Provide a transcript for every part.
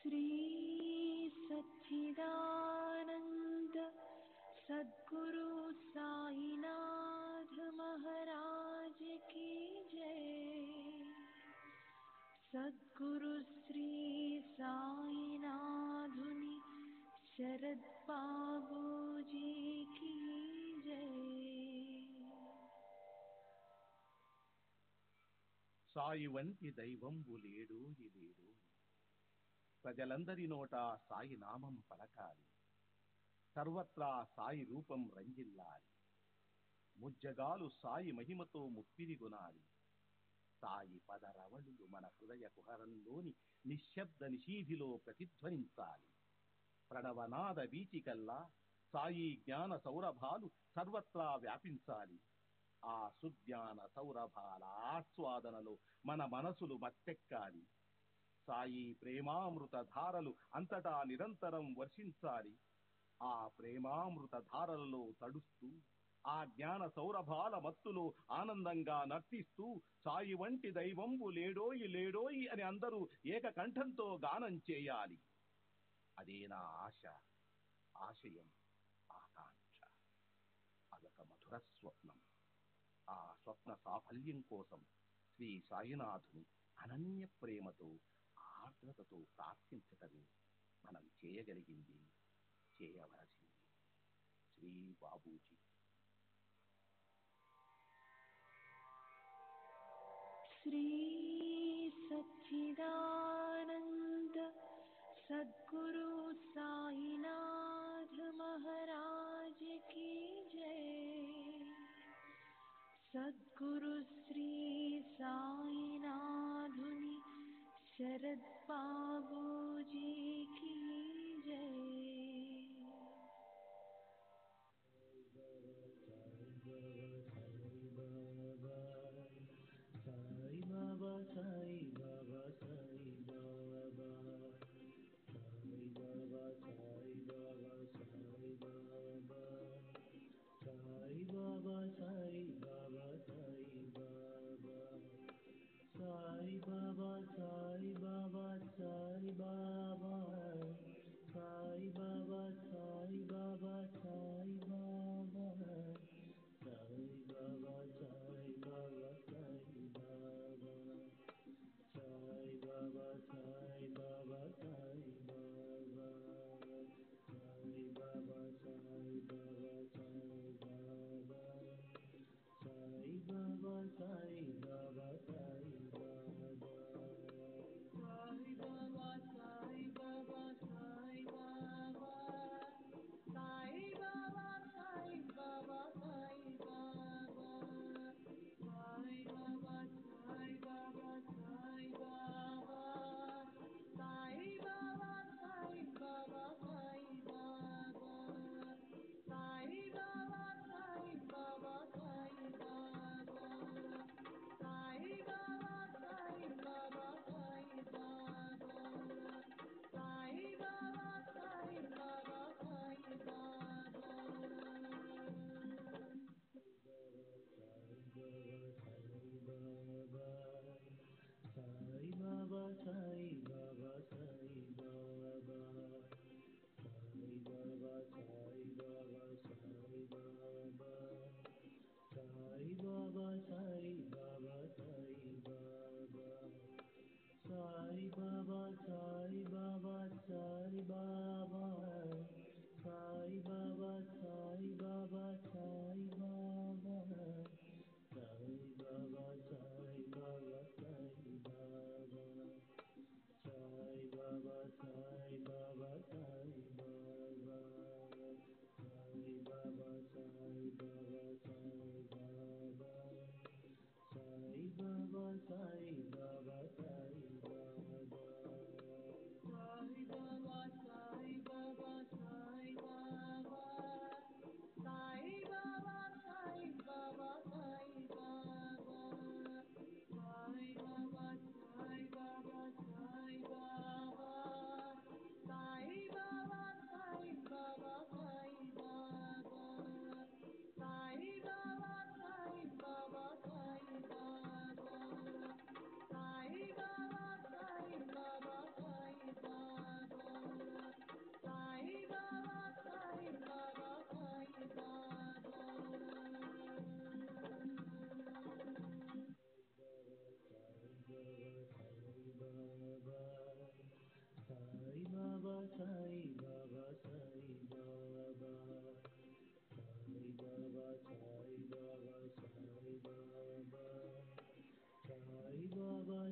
श्री सच्चिदानंद सद्गुरु साईनाथ महाराज की जय। सद्गुरु श्री साईनाथुनि शरद बाबूजी की जय। సాయి వంటి దైవంబు లేడు ఇలేడు, ప్రజలందరి నోట సాయి నామం పలకాలి, సర్వత్రా సాయి రూపం రంజిల్లాలి, ముజ్జగాలు సాయి మహిమతో ముప్పిరిగొనాలి. సాయి పదరవళులు మన హృదయ కుహరంలోని నిశ్శబ్ద నిశీధిలో ప్రతిధ్వనించాలి. ప్రణవనాద వీచికల్లా సాయి జ్ఞాన సౌరభాలు సర్వత్రా వ్యాపించాలి. ఆ సుజ్ఞాన సౌరభాల ఆస్వాదనలో మన మనసులు మత్తెక్కాలి. సాయి ప్రేమామృత ధారలు అంతటా నిరంతరం వర్షించాలి. ఆ ప్రేమామృత ధారలలో తడుస్తూ, ఆ జ్ఞాన సౌరభాల మత్తులో ఆనందంగా నర్తిస్తూ సాయి వంటి దైవంబు లేడోయి లేడోయి అని అందరూ ఏకకంఠంతో గానం చేయాలి. అదే నా ఆశ, ఆశయం, ఆకాంక్ష. అదొక మధుర స్వప్నం. ఆ స్వప్న సాఫల్యం కోసం శ్రీ సాయినాథుని అనన్య ప్రేమతో, ఆర్ద్రతతో ప్రార్థించటమే మనం చేయగలిగింది, చేయవలసింది. శ్రీ బాబూజీ. श्री सच्चिदानंद सद्गुरु साईनाथ महाराज की जय। सद्गुरु श्री साईनाथुनि शरद बाबूजी की जय। साई बाबा साई बाबा साई बाबा साई बाबा साई बाबा साई बाबा साई बाबा साई बाबा साई बाबा साई बाबा साई बाबा साई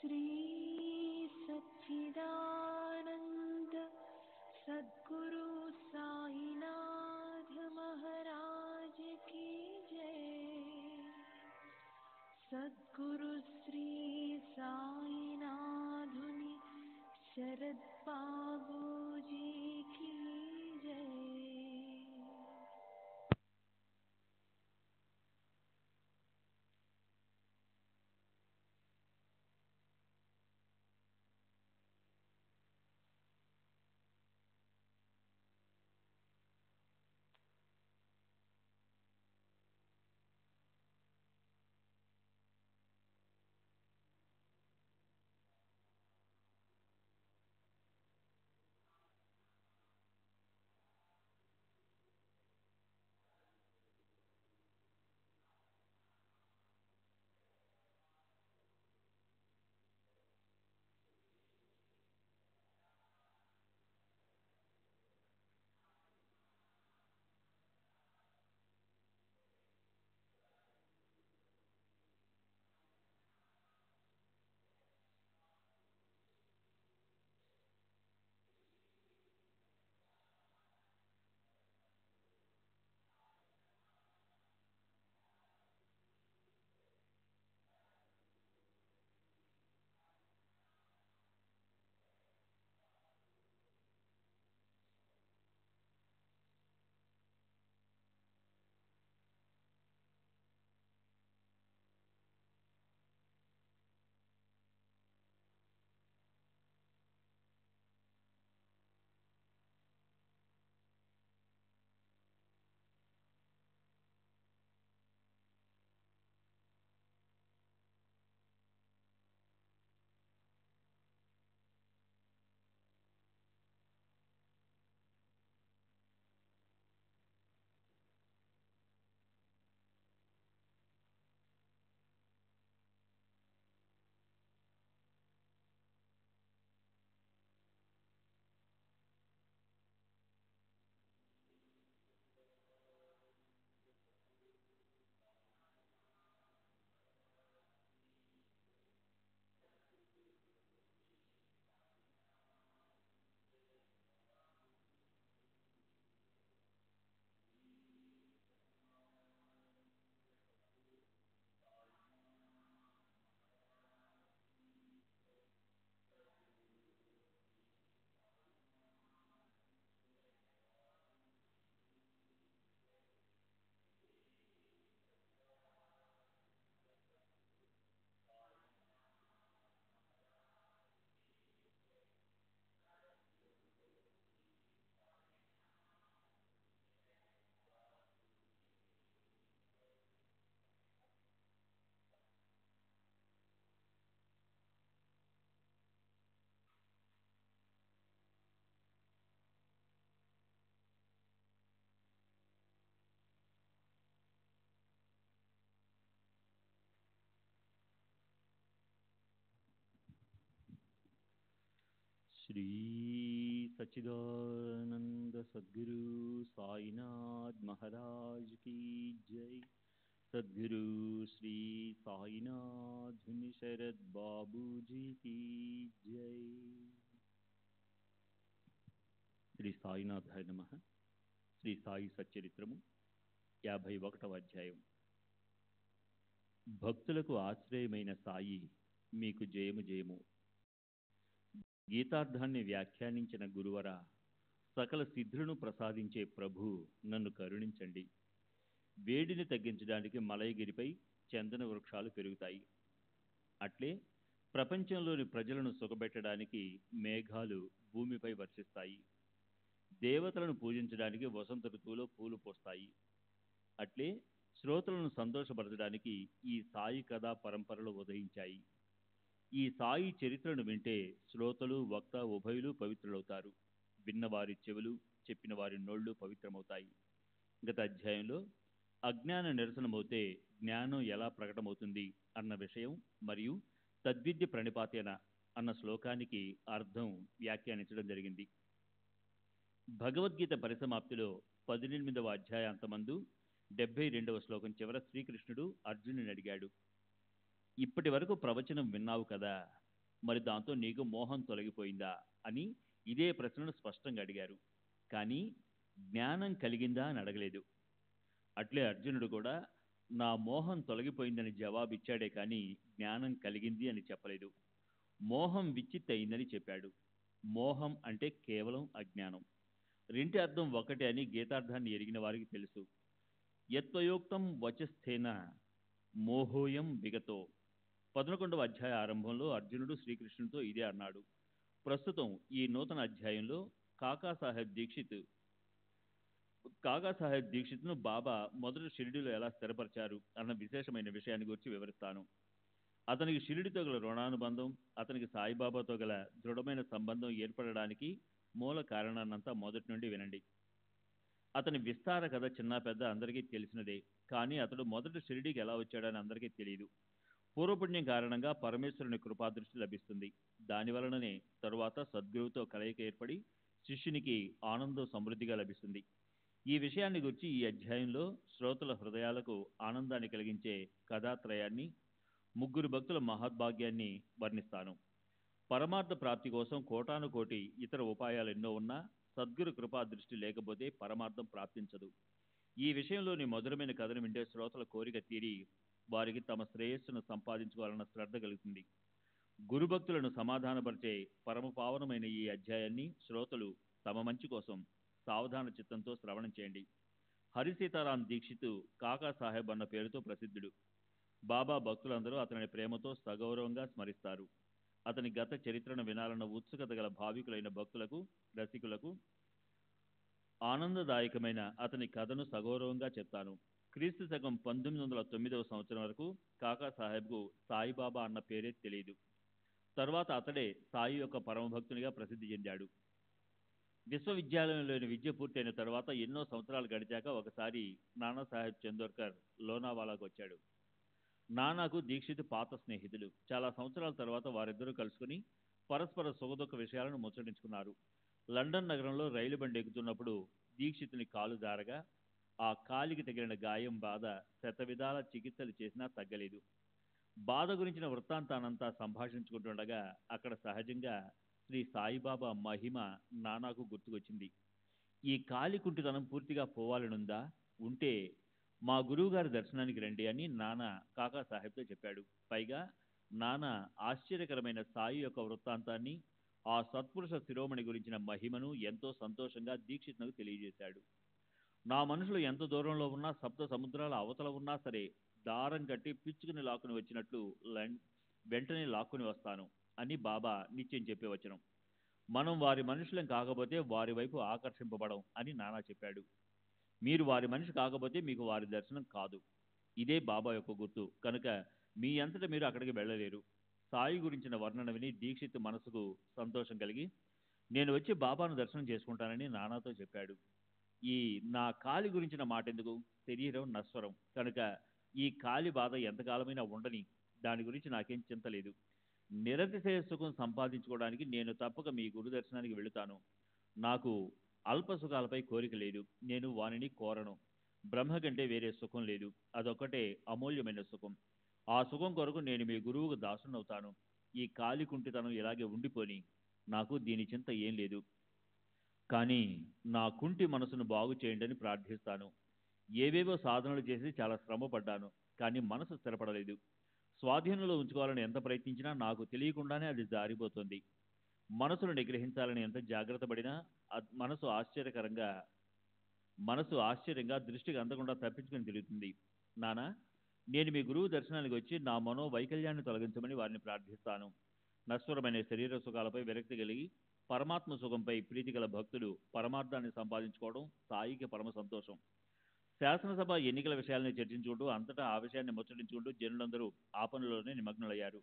श्री सच्चिदानंद सद्गुरु साईनाथ महाराज की जय। सद्गुरु श्री साईनाथुनि शरद बाबू जी की जय। श्री सच्चिदानंद सद्गुरु साईनाथ महाराज की जय। सद्गुरु श्री साईनाथ शरद बाबू जी की जय। శ్రీ సాయినాథాయ నమః. శ్రీ సాయి సచ్చరిత్రము 51వ అధ్యాయం. భక్తులకు ఆశ్రయమైన సాయి మీకు జయము జయము. గీతార్థాన్ని వ్యాఖ్యానించిన గురువర, సకల సిద్ధులను ప్రసాదించే ప్రభు నన్ను కరుణించండి. వేడిని తగ్గించడానికి మలయగిరిపై చందన వృక్షాలు పెరుగుతాయి. అట్లే ప్రపంచంలోని ప్రజలను సుఖపెట్టడానికి మేఘాలు భూమిపై వర్షిస్తాయి. దేవతలను పూజించడానికి వసంత ఋతువులో పూలు పోస్తాయి. అట్లే శ్రోతలను సంతోషపరచడానికి ఈ సాయి కథా పరంపరలు ఉదయించాయి. ఈ సాయి చరిత్రను వింటే శ్రోతలు, వక్త ఉభయులు పవిత్రులవుతారు. విన్నవారి చెవులు, చెప్పిన వారి నోళ్లు పవిత్రమవుతాయి. గత అధ్యాయంలో అజ్ఞాన నిరసనమవుతే జ్ఞానం ఎలా ప్రకటమవుతుంది అన్న విషయం మరియు తద్విద్య ప్రణిపాతేన అన్న శ్లోకానికి అర్థం వ్యాఖ్యానించడం జరిగింది. భగవద్గీత పరిసమాప్తిలో 18వ అధ్యాయాంతమందు 72వ శ్లోకం చివర శ్రీకృష్ణుడు అర్జునుని అడిగాడు, ఇప్పటి వరకు ప్రవచనం విన్నావు కదా, మరి దాంతో నీకు మోహం తొలగిపోయిందా అని ఇదే ప్రశ్నను స్పష్టంగా అడిగారు. కానీ జ్ఞానం కలిగిందా అని అడగలేదు. అట్లే అర్జునుడు కూడా నా మోహం తొలగిపోయిందని జవాబిచ్చాడే కానీ జ్ఞానం కలిగింది అని చెప్పలేదు. మోహం విచ్చిత్తయిందని చెప్పాడు. మోహం అంటే కేవలం అజ్ఞానం. రెంటి అర్థం ఒకటే అని గీతార్థాన్ని ఎరిగిన వారికి తెలుసు. యత్వయోక్తం వచస్థేన మోహోయం విగతో. 11వ అధ్యాయ ఆరంభంలో అర్జునుడు శ్రీకృష్ణుడితో ఇదే అన్నాడు. ప్రస్తుతం ఈ నూతన అధ్యాయంలో కాకాసాహెబ్ దీక్షిత్ను బాబా మొదట షిరిడీలో ఎలా స్థిరపరిచారు అన్న విశేషమైన విషయాన్ని గురించి వివరిస్తాను. అతనికి షిరిడితో గల రుణానుబంధం, అతనికి సాయిబాబాతో గల దృఢమైన సంబంధం ఏర్పడడానికి మూల కారణాన్నంతా మొదటి నుండి వినండి. అతని విస్తార కథ చిన్న పెద్ద అందరికీ తెలిసినదే. కానీ అతడు మొదట షిరిడీకి ఎలా వచ్చాడని అందరికీ తెలియదు. పూర్వపుణ్యం కారణంగా పరమేశ్వరుని కృపాదృష్టి లభిస్తుంది. దానివలననే తరువాత సద్గురువుతో కలయిక ఏర్పడి శిష్యునికి ఆనందం సమృద్ధిగా లభిస్తుంది. ఈ విషయాన్ని గురించి ఈ అధ్యాయంలో శ్రోతల హృదయాలకు ఆనందాన్ని కలిగించే కథాత్రయాన్ని, ముగ్గురు భక్తుల మహద్భాగ్యాన్ని వర్ణిస్తాను. పరమార్థ ప్రాప్తి కోసం కోటాను కోటి ఇతర ఉపాయాలు ఎన్నో ఉన్నా సద్గురు కృపా దృష్టి లేకపోతే పరమార్థం ప్రాప్తించదు. ఈ విషయంలోని మధురమైన కథను వింటే శ్రోతల కోరిక తీరి వారికి తమ శ్రేయస్సును సంపాదించుకోవాలన్న శ్రద్ధ కలుగుతుంది. గురుభక్తులను సమాధానపరిచే పరమపావనమైన ఈ అధ్యాయాన్ని శ్రోతలు తమ మంచి కోసం సావధాన చిత్తంతో శ్రవణం చేయండి. హరిసీతారాం దీక్షిత్ కాకాసాహెబ్ అన్న పేరుతో ప్రసిద్ధుడు. బాబా భక్తులందరూ అతని ప్రేమతో సగౌరవంగా స్మరిస్తారు. అతని గత చరిత్రను వినాలన్న ఉత్సుకత గల భావికులైన భక్తులకు, రసికులకు ఆనందదాయకమైన అతని కథను సగౌరవంగా చెప్తాను. క్రీస్తు శకం 1909వ సంవత్సరం వరకు కాకాసాహెబ్కు సాయిబాబా అన్న పేరే తెలియదు. తర్వాత అతడే సాయి యొక్క పరమభక్తునిగా ప్రసిద్ధి చెందాడు. విశ్వవిద్యాలయంలోని విద్య పూర్తయిన తర్వాత ఎన్నో సంవత్సరాలు గడిచాక ఒకసారి నానాసాహెబ్ చందోర్కర్ లోనావాలాకు వచ్చాడు. నానాకు దీక్షిత్ పాత స్నేహితులు. చాలా సంవత్సరాల తర్వాత వారిద్దరూ కలుసుకుని పరస్పర సుఖదుఖ విషయాలను ముచ్చటించుకున్నారు. లండన్ నగరంలో రైలు బండి ఎక్కుతున్నప్పుడు దీక్షితుని కాలు జారగా ఆ కాలికి తగిలిన గాయం బాధ శతవిధాల చికిత్సలు చేసినా తగ్గలేదు. బాధ గురించిన వృత్తాంతానంతా సంభాషించుకుంటుండగా అక్కడ సహజంగా శ్రీ సాయిబాబా మహిమ నానాకు గుర్తుకొచ్చింది. ఈ కాలి కుంటితనం పూర్తిగా పోవాలనుందా? ఉంటే మా గురువుగారి దర్శనానికి రండి అని నానా కాకాసాహెబ్తో చెప్పాడు. పైగా నానా ఆశ్చర్యకరమైన సాయి యొక్క వృత్తాంతాన్ని, ఆ సత్పురుష శిరోమణి గురించిన మహిమను ఎంతో సంతోషంగా దీక్షిత్నకు తెలియజేశాడు. నా మనుషులు ఎంత దూరంలో ఉన్నా, సప్త సముద్రాల అవతల ఉన్నా సరే దారం కట్టి పిచ్చుకుని లాక్కుని వచ్చినట్లు వెంటనే లాక్కుని వస్తాను అని బాబా నిత్యం చెప్పే వచనం. మనం వారి మనుషులం కాకపోతే వారి వైపు ఆకర్షింపబడం అని నానా చెప్పాడు. మీరు వారి మనిషి కాకపోతే మీకు వారి దర్శనం కాదు. ఇదే బాబా యొక్క గుర్తు. కనుక మీ అంతటా మీరు అక్కడికి వెళ్ళలేరు. సాయి గురించిన వర్ణన విని దీక్షిత్ మనసుకు సంతోషం కలిగి నేను వచ్చి బాబాను దర్శనం చేసుకుంటానని నానాతో చెప్పాడు. ఈ నా కాలి గురించిన మాట ఎందుకు? శరీరం నశ్వరం కనుక ఈ కాలి బాధ ఎంతకాలమైనా ఉండని, దాని గురించి నాకేం చింత లేదు. నిరతిశయ సుఖం సంపాదించుకోవడానికి నేను తప్పక మీ గురు దర్శనానికి వెళుతాను. నాకు అల్ప సుఖాలపై కోరిక లేదు. నేను వానిని కోరను. బ్రహ్మ కంటే వేరే సుఖం లేదు. అదొక్కటే అమూల్యమైన సుఖం. ఆ సుఖం కొరకు నేను మీ గురువుకు దాసునవుతాను. ఈ కాలి కుంటితనం ఇలాగే ఉండిపోని, నాకు దీని చింత ఏం లేదు. కానీ నా కుంటి మనసును బాగు చేయండి అని ప్రార్థిస్తాను. ఏవేవో సాధనలు చేసి చాలా శ్రమ పడ్డాను. కానీ మనసు స్థిరపడలేదు. స్వాధీనంలో ఉంచుకోవాలని ఎంత ప్రయత్నించినా నాకు తెలియకుండానే అది జారిపోతుంది. మనసును నిగ్రహించాలని ఎంత జాగ్రత్త పడినా మనసు ఆశ్చర్యంగా దృష్టికి అందకుండా తప్పించుకుని తిరుగుతుంది. నానా, నేను మీ గురువు దర్శనానికి వచ్చి నా మనో వైకల్యాన్ని తొలగించమని వారిని ప్రార్థిస్తాను. నశ్వరమైన శరీర సుఖాలపై విరక్తి కలిగి పరమాత్మ సుఖంపై ప్రీతి గల భక్తులు పరమార్థాన్ని సంపాదించుకోవడం సాయికి పరమ సంతోషం. శాసనసభ ఎన్నికల విషయాలను చర్చించుకుంటూ అంతటా ఆ విషయాన్ని ముచ్చటించుకుంటూ జనులందరూ ఆ పనుల్లోనే నిమగ్నులయ్యారు.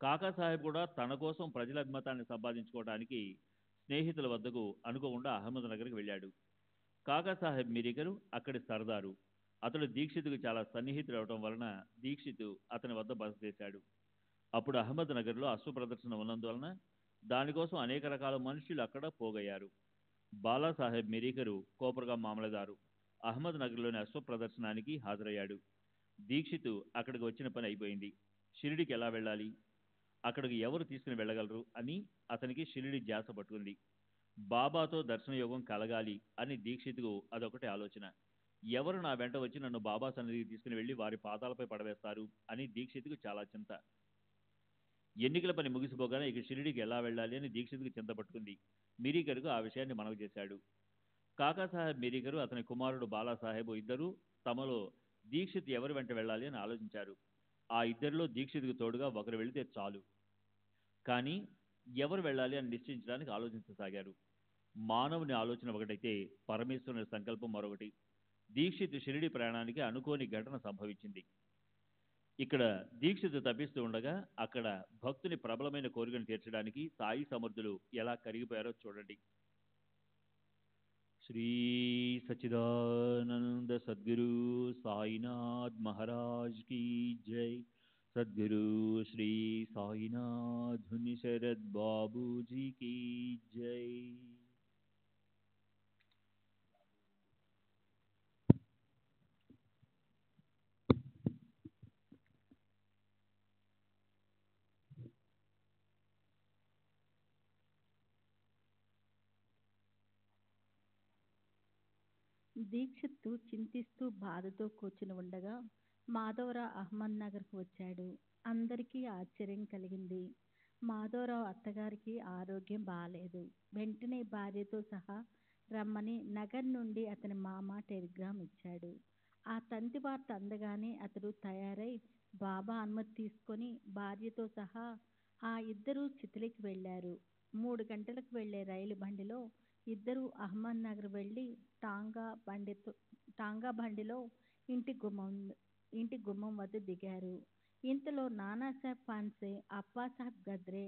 కాకాసాహెబ్ కూడా తన కోసం ప్రజల అభిమతాన్ని సంపాదించుకోవడానికి స్నేహితుల వద్దకు అనుకోకుండా అహ్మద్ నగర్కి వెళ్ళాడు. కాకాసాహెబ్ మీరికరు అక్కడి సర్దారు. అతడు దీక్షిత్కు చాలా సన్నిహితుడు అవడం వలన దీక్షిత్ అతని వద్ద బస చేశాడు. అప్పుడు అహ్మద్ నగర్లో అశ్వ ప్రదర్శన ఉన్నందువలన దానికోసం అనేక రకాల మనుషులు అక్కడ పోగయ్యారు. బాలాసాహెబ్ మిరీకరు కోపర్గా మామలదారు అహ్మద్ నగర్లోని అశ్వ ప్రదర్శనానికి హాజరయ్యాడు. దీక్షిత్ అక్కడికి వచ్చిన పని అయిపోయింది. షిరిడికి ఎలా వెళ్ళాలి? అక్కడికి ఎవరు తీసుకుని వెళ్ళగలరు అని అతనికి షిరిడి ధ్యాస పట్టుకుంది. బాబాతో దర్శనయోగం కలగాలి అని దీక్షిత్కు అదొకటి ఆలోచన. ఎవరు నా వెంట వచ్చి నన్ను బాబా సన్నిధికి తీసుకుని వెళ్ళి వారి పాదాలపై పడవేస్తారు అని దీక్షిత్కు చాలా చింత. ఎన్నికల పని ముగిసిపోగానే ఇక షిరిడికి ఎలా వెళ్ళాలి అని దీక్షిత్కు చింత పట్టుకుంది. మిరీకర్కు ఆ విషయాన్ని మనవి చేశాడు. కాకాసాహెబ్ మిరీకరు అతని కుమారుడు బాలాసాహెబ్ ఇద్దరు తమలో దీక్షిత్ ఎవరి వెంట వెళ్ళాలి అని ఆలోచించారు. ఆ ఇద్దరిలో దీక్షిత్కు తోడుగా ఒకరు వెళితే చాలు, కానీ ఎవరు వెళ్ళాలి అని నిశ్చయించడానికి ఆలోచించసాగారు. మానవుని ఆలోచన ఒకటైతే పరమేశ్వరుని సంకల్పం మరొకటి. దీక్షిత్ షిరిడి ప్రయాణానికి అనుకోని ఘటన సంభవించింది. ఇక్కడ దీక్షిత్ తప్పిస్తూ ఉండగా అక్కడ భక్తుని ప్రబలమైన కోరికను తీర్చడానికి సాయి సమర్థులు ఎలా కరిగిపోయారో చూడండి. శ్రీ సచ్చిదానంద సద్గురు సాయినాథ్ మహారాజ్ की जय. सद्गुरु श्री साईनाथ धुनि शरद बाबू जी की जय. దీక్షిత్తు చింతిస్తూ బాధతో కూర్చుని ఉండగా మాధవరావు అహ్మద్ నగర్కు వచ్చాడు. అందరికీ ఆశ్చర్యం కలిగింది. మాధవరావు అత్తగారికి ఆరోగ్యం బాలేదు. వెంటనే భార్యతో సహా రమ్మని నగర్ నుండి అతని మామ టెలిగ్రామ్ ఇచ్చాడు. ఆ తంతి వార్త అందగానే అతడు తయారై బాబా అనుమతి తీసుకొని భార్యతో సహా ఆ ఇద్దరూ చిత్లికి వెళ్ళారు. 3 గంటలకు వెళ్లే రైలు బండిలో ఇద్దరు అహ్మద్ నగర్ వెళ్ళి టాంగా బండిలో ఇంటి గుమ్మం వద్ద దిగారు. ఇంతలో నానాసాహెబ్ పాన్సే, అప్పాసాహెబ్ గద్రే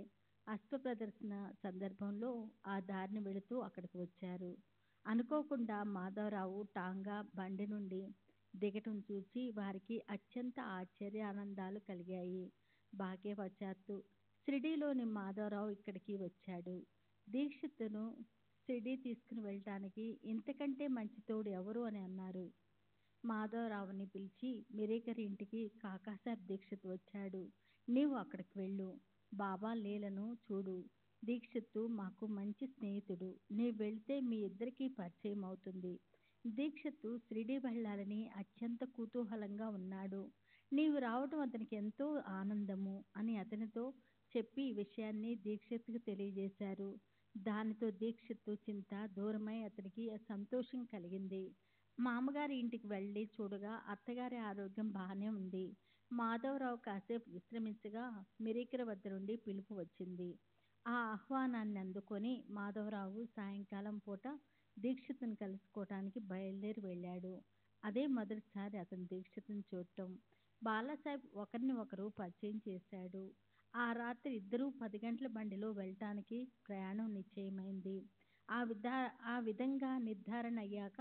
అశ్వ ప్రదర్శన సందర్భంలో ఆ దారిని వెళుతూ అక్కడికి వచ్చారు. అనుకోకుండా మాధవరావు టాంగా బండి నుండి దిగటం చూసి వారికి అత్యంత ఆశ్చర్యానందాలు కలిగాయి. భాగ్యవశాత్తు షిరిడీలోని మాధవరావు ఇక్కడికి వచ్చాడు. దీక్షిత్తును షిరిడీ తీసుకుని వెళ్ళటానికి ఇంతకంటే మంచి తోడు ఎవరు అని అన్నారు. మాధవరావుని పిలిచి, మిరీకర్ ఇంటికి కాకాసాహెబ్ దీక్షిత్ వచ్చాడు, నీవు అక్కడికి వెళ్ళు, బాబా లీలను చూడు. దీక్షిత్తు మాకు మంచి స్నేహితుడు, నీవు వెళితే మీ ఇద్దరికీ పరిచయం అవుతుంది. దీక్షిత్తు షిరిడీ వెళ్ళాలని అత్యంత కుతూహలంగా ఉన్నాడు. నీవు రావటం అతనికి ఎంతో ఆనందము అని అతనితో చెప్పి ఈ విషయాన్ని దీక్షిత్తుకు తెలియజేశారు. దానితో దీక్షిత్తు చింత దూరమై అతనికి సంతోషం కలిగింది. మామగారి ఇంటికి వెళ్ళి చూడగా అత్తగారి ఆరోగ్యం బాగానే ఉంది. మాధవరావు కాసేపు విశ్రమించగా మిరీకర్ వద్ద నుండి పిలుపు వచ్చింది. ఆ ఆహ్వానాన్ని అందుకొని మాధవరావు సాయంకాలం పూట దీక్షిత్తును కలుసుకోవటానికి బయలుదేరి వెళ్ళాడు. అదే మొదటిసారి అతను దీక్షిత్తును చూడటం. బాలాసాహెబ్ ఒకరిని ఒకరు పరిచయం చేశాడు. ఆ రాత్రి ఇద్దరూ 10 గంటల బండిలో వెళ్ళటానికి ప్రయాణం నిశ్చయమైంది. ఆ విధంగా నిర్ధారణ అయ్యాక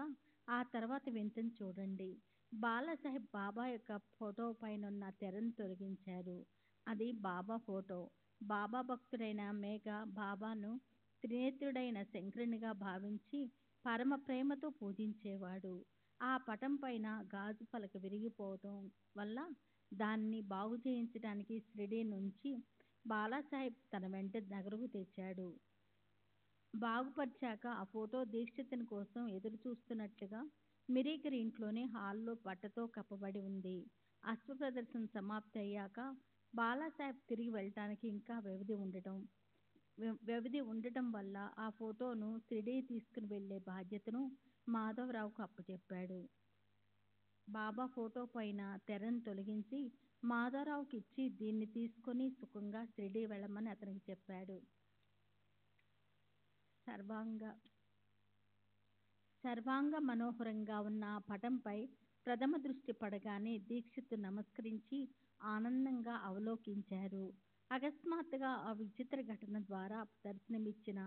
ఆ తర్వాత వింతను చూడండి. బాలాసాహెబ్ బాబా యొక్క ఫోటో పైనున్న తెరను తొలగించారు. అది బాబా ఫోటో. బాబా భక్తుడైన మేఘ బాబాను త్రినేత్రుడైన శంకరునిగా భావించి పరమ ప్రేమతో పూజించేవాడు. ఆ పటం పైన గాజు పలక విరిగిపోవటం వల్ల దాన్ని బాగు చేయించడానికి షిరిడీ నుంచి బాలాసాహెబ్ తన వెంట నగరుకు తెచ్చాడు. బాగుపరిచాక ఆ ఫోటో దీక్షితుని కోసం ఎదురు చూస్తున్నట్లుగా మిరీకర్ ఇంట్లోని హాల్లో బట్టతో కప్పబడి ఉంది. అశ్వ ప్రదర్శన సమాప్తి అయ్యాక బాలాసాహెబ్ తిరిగి వెళ్ళటానికి ఇంకా వ్యవధి ఉండటం వల్ల ఆ ఫోటోను షిరిడీ తీసుకుని వెళ్లే బాధ్యతను మాధవరావుకు అప్పచెప్పాడు. బాబా ఫోటో పైన తెరను తొలగించి మాధవరావుకి ఇచ్చి దీన్ని తీసుకొని సుఖంగా షిరిడీ వెళ్ళమని అతనికి చెప్పాడు. సర్వాంగ మనోహరంగా ఉన్న ఆ పటంపై ప్రథమ దృష్టి పడగానే దీక్షిత్తు నమస్కరించి ఆనందంగా అవలోకించారు. అకస్మాత్తుగా ఆ విచిత్ర ఘటన ద్వారా దర్శనమిచ్చిన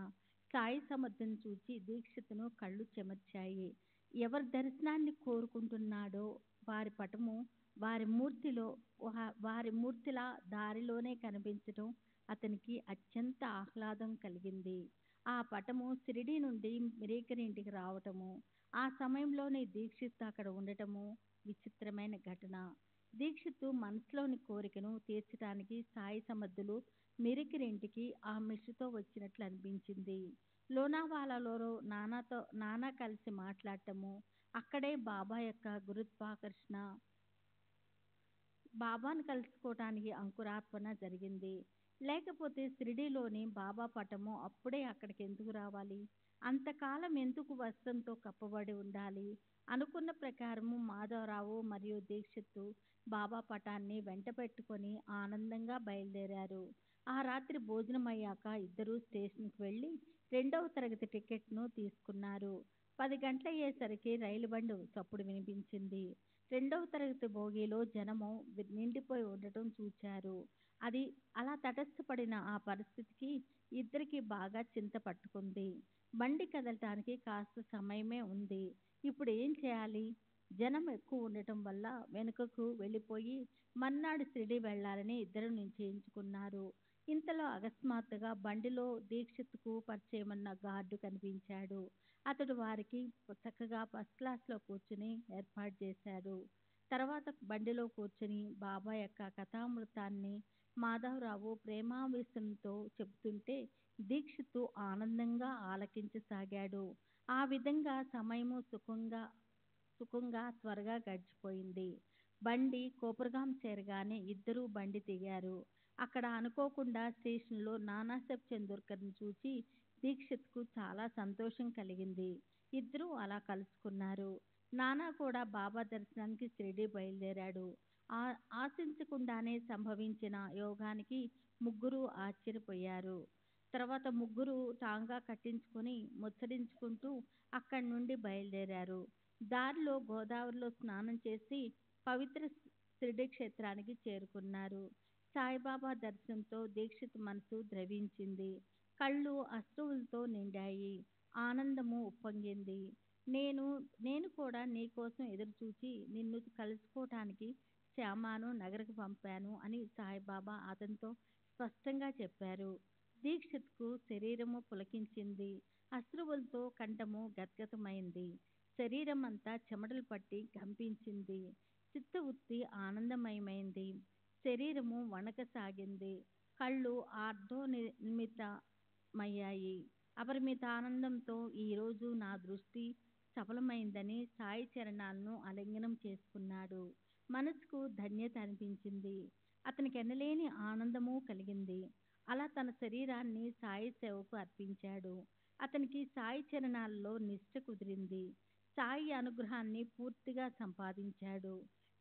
సాయి సమర్థుని చూచి దీక్షిత్తును కళ్ళు చెమర్చాయి. ఎవరి దర్శనాన్ని కోరుకుంటున్నాడో వారి పటము వారి మూర్తిలా దారిలోనే కనిపించటం అతనికి అత్యంత ఆహ్లాదం కలిగింది. ఆ పటము షిరిడీ నుండి మిరీకర్ ఇంటికి రావటము, ఆ సమయంలోనే దీక్షిత్ అక్కడ ఉండటము విచిత్రమైన ఘటన. దీక్షిత్తు మనసులోని కోరికను తీర్చడానికి సాయి సమర్థులు మిరికిరింటికి ఆ మిషితో వచ్చినట్లు అనిపించింది. లోనావాలాలో నానా కలిసి మాట్లాడటము, అక్కడే బాబా యొక్క గురుత్వాకర్షణ బాబాను కలుసుకోవటానికి అంకురార్పణ జరిగింది. లేకపోతే షిరిడీలోని బాబా పటము అప్పుడే అక్కడికి ఎందుకు రావాలి? అంతకాలం ఎందుకు వస్త్రంతో కప్పబడి ఉండాలి? అనుకున్న ప్రకారము మాధవరావు మరియు దీక్షిత్తు బాబా పటాన్ని వెంట పెట్టుకొని ఆనందంగా బయలుదేరారు. ఆ రాత్రి భోజనం అయ్యాక ఇద్దరూ స్టేషన్కి వెళ్ళి 2వ తరగతి టికెట్ను తీసుకున్నారు. 10 గంటలయ్యేసరికి రైలు బండి చప్పుడు వినిపించింది. 2వ తరగతి బోగీలో జనము నిండిపోయి ఉండటం చూచారు. అది అలా తటస్థపడిన ఆ పరిస్థితికి ఇద్దరికి బాగా చింత పట్టుకుంది. బండి కదలటానికి కాస్త సమయమే ఉంది. ఇప్పుడు ఏం చేయాలి? జనం ఎక్కువ ఉండటం వల్ల వెనుకకు వెళ్ళిపోయి మర్నాడు షిరిడీ వెళ్ళాలని ఇద్దరు నిశ్చయించుకున్నారు. ఇంతలో అకస్మాత్తుగా బండిలో దీక్షిత్తుకు పరిచయమున్న గార్డు కనిపించాడు. అతడు వారికి చక్కగా ఫస్ట్ క్లాస్లో కూర్చుని ఏర్పాటు చేశాడు. తర్వాత బండిలో కూర్చుని బాబా యొక్క కథామృతాన్ని మాధవరావు ప్రేమావేశంతో చెబుతుంటే దీక్షిత్తు ఆనందంగా ఆలకించసాగాడు. ఆ విధంగా సమయము సుఖంగా త్వరగా గడిచిపోయింది. బండి కోపర్గాం చేరగానే ఇద్దరూ బండి దిగారు. అక్కడ అనుకోకుండా స్టేషన్లో నానాసాహెబ్ చందోర్కర్ని చూసి దీక్షిత్కు చాలా సంతోషం కలిగింది. ఇద్దరూ అలా కలుసుకున్నారు. నానా కూడా బాబా దర్శనానికి షిరిడీ బయలుదేరాడు. ఆశించకుండానే సంభవించిన యోగానికి ముగ్గురు ఆశ్చర్యపోయారు. తర్వాత ముగ్గురు టాంగా కట్టించుకొని ముచ్చరించుకుంటూ అక్కడి నుండి బయలుదేరారు. దారిలో గోదావరిలో స్నానం చేసి పవిత్ర షిరిడీ క్షేత్రానికి చేరుకున్నారు. సాయిబాబా దర్శనంతో దీక్షిత్ మనసు ద్రవించింది. కళ్ళు అశ్రువులతో నిండాయి. ఆనందము ఉప్పొంగింది. నేను కూడా నీకోసం ఎదురుచూచి నిన్ను కలుసుకోవటానికి శ్యామాను నగరకు పంపాను అని సాయిబాబా అతనితో స్పష్టంగా చెప్పారు. దీక్షిత్కు శరీరము పులకించింది. అశ్రువులతో కంఠము గద్గతమైంది. శరీరం అంతా చెమటలు పట్టి కంపించింది. చిత్తవృత్తి ఆనందమయమైంది. శరీరము వణకసాగింది. కళ్ళు ఆర్ధోనిర్మితమయ్యాయి. అపరిమిత ఆనందంతో ఈరోజు నా దృష్టి సఫలమైందని సాయి చరణాలను ఆలింగనం చేసుకున్నాడు. మనసుకు ధన్యత అనిపించింది. అతనికి ఎనలేని ఆనందము కలిగింది. అలా తన శరీరాన్ని సాయి సేవకు అర్పించాడు. అతనికి సాయి చరణాలలో నిష్ఠ కుదిరింది. సాయి అనుగ్రహాన్ని పూర్తిగా సంపాదించాడు.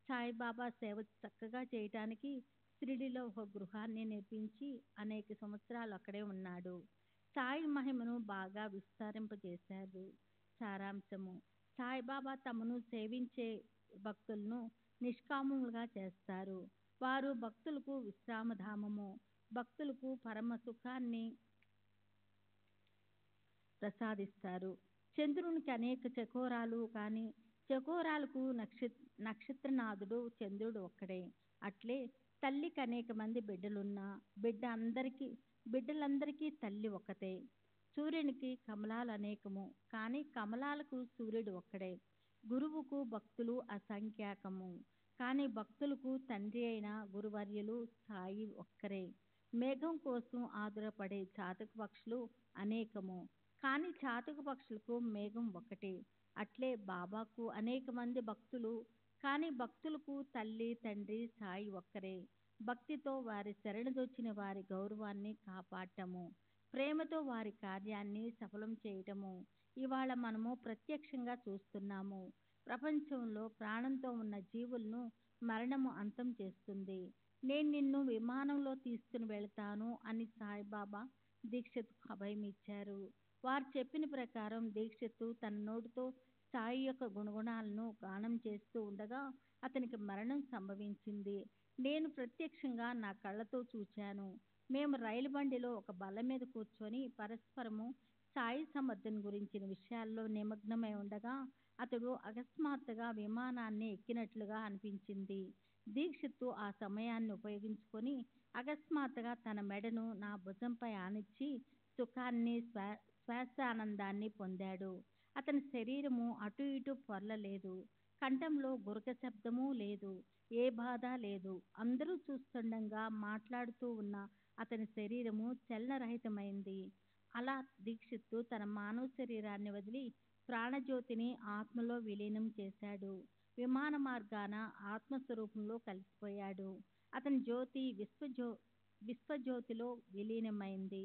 సాయిబాబా సేవ చక్కగా చేయటానికి షిరిడీలో ఒక గృహాన్ని నిర్మించి అనేక సంవత్సరాలు అక్కడే ఉన్నాడు. సాయి మహిమను బాగా విస్తరింపజేశాడు. సారాంశము: సాయిబాబా తమను సేవించే భక్తులను నిష్కాములుగా చేస్తారు. వారు భక్తులకు విశ్రామధామము, భక్తులకు పరమ సుఖాన్ని ప్రసాదిస్తారు. చంద్రునికి అనేక చకోరాలు కానీ చకోరాలకు నక్షత్రనాథుడు చంద్రుడు ఒక్కడే. అట్లే తల్లికి అనేక మంది బిడ్డలున్నా బిడ్డలందరికీ తల్లి ఒక్కతే. సూర్యునికి కమలాలు అనేకము, కానీ కమలాలకు సూర్యుడు ఒక్కడే. గురువుకు భక్తులు అసంఖ్యాకము, కానీ భక్తులకు తండ్రి అయిన గురువర్యులు సాయి ఒక్కరే. మేఘం కోసం ఆదురపడే చాతక పక్షులు అనేకము, కానీ చాతక పక్షులకు మేఘం ఒకటే. అట్లే బాబాకు అనేక మంది భక్తులు, కానీ భక్తులకు తల్లి తండ్రి సాయి ఒక్కరే. భక్తితో వారి శరణుదొచ్చిన వారి గౌరవాన్ని కాపాడటము, ప్రేమతో వారి కార్యాన్ని సఫలం చేయటము ఇవాళ మనము ప్రత్యక్షంగా చూస్తున్నాము. ప్రపంచంలో ప్రాణంతో ఉన్న జీవులను మరణము అంతం చేస్తుంది. నేను నిన్ను విమానంలో తీసుకుని వెళతాను అని సాయిబాబా దీక్షిత్కు అభయం ఇచ్చారు. వారు చెప్పిన ప్రకారం దీక్షిత్తు తన నోటితో సాయి యొక్క గుణగుణాలను గానం చేస్తూ ఉండగా అతనికి మరణం సంభవించింది. నేను ప్రత్యక్షంగా నా కళ్ళతో చూచాను. మేము రైలు బండిలో ఒక బల్ల మీద కూర్చొని పరస్పరము సాయి సమర్థన్ గురించిన విషయాల్లో నిమగ్నమై ఉండగా అతడు అకస్మాత్తుగా విమానాన్ని ఎక్కినట్లుగా అనిపించింది. దీక్షిత్తు ఆ సమయాన్ని ఉపయోగించుకొని అకస్మాత్తుగా తన మెడను నా భుజంపై ఆనించి సుఖాన్ని శ్వాసానందాన్ని పొందాడు. అతని శరీరము అటు ఇటు పొరలలేదు. కంఠంలో గురక శబ్దమూ లేదు. ఏ బాధ లేదు. అందరూ చూస్తుండగా మాట్లాడుతూ ఉన్న అతని శరీరము చలనరహితమైంది. అలా దీక్షిత్తు తన మానవ శరీరాన్ని వదిలి ప్రాణజ్యోతిని ఆత్మలో విలీనం చేశాడు. విమాన మార్గాన ఆత్మస్వరూపంలో కలిసిపోయాడు. అతని జ్యోతి విశ్వజ్యోతిలో విలీనమైంది.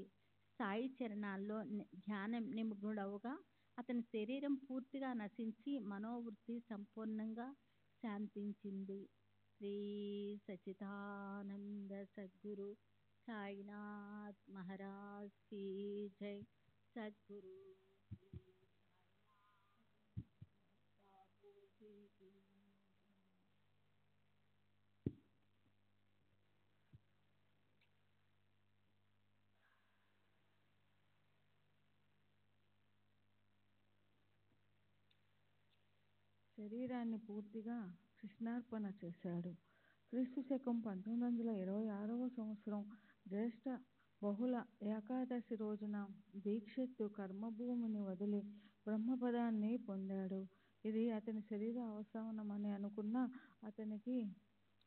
సాయి చరణాల్లో ధ్యానం నిమగ్నుడవుగా అతని శరీరం పూర్తిగా నశించి మనోవృత్తి సంపూర్ణంగా శాంతించింది. శ్రీ సచిదానంద సద్గురు సాయినాథ్ మహారాజ్ కీ జై. సద్గురు శ్రీ బాపూజీ కీ జై. శరీరాన్ని పూర్తిగా కృష్ణార్పణ చేశాడు. క్రీస్తు శకం 1926వ సంవత్సరం జ్యేష్ఠ బహుళ ఏకాదశి రోజున దీక్షిత్తు కర్మభూమిని వదిలి బ్రహ్మపదాన్ని పొందాడు. ఇది అతని శరీర అవసానమని అనుకున్న అతనికి,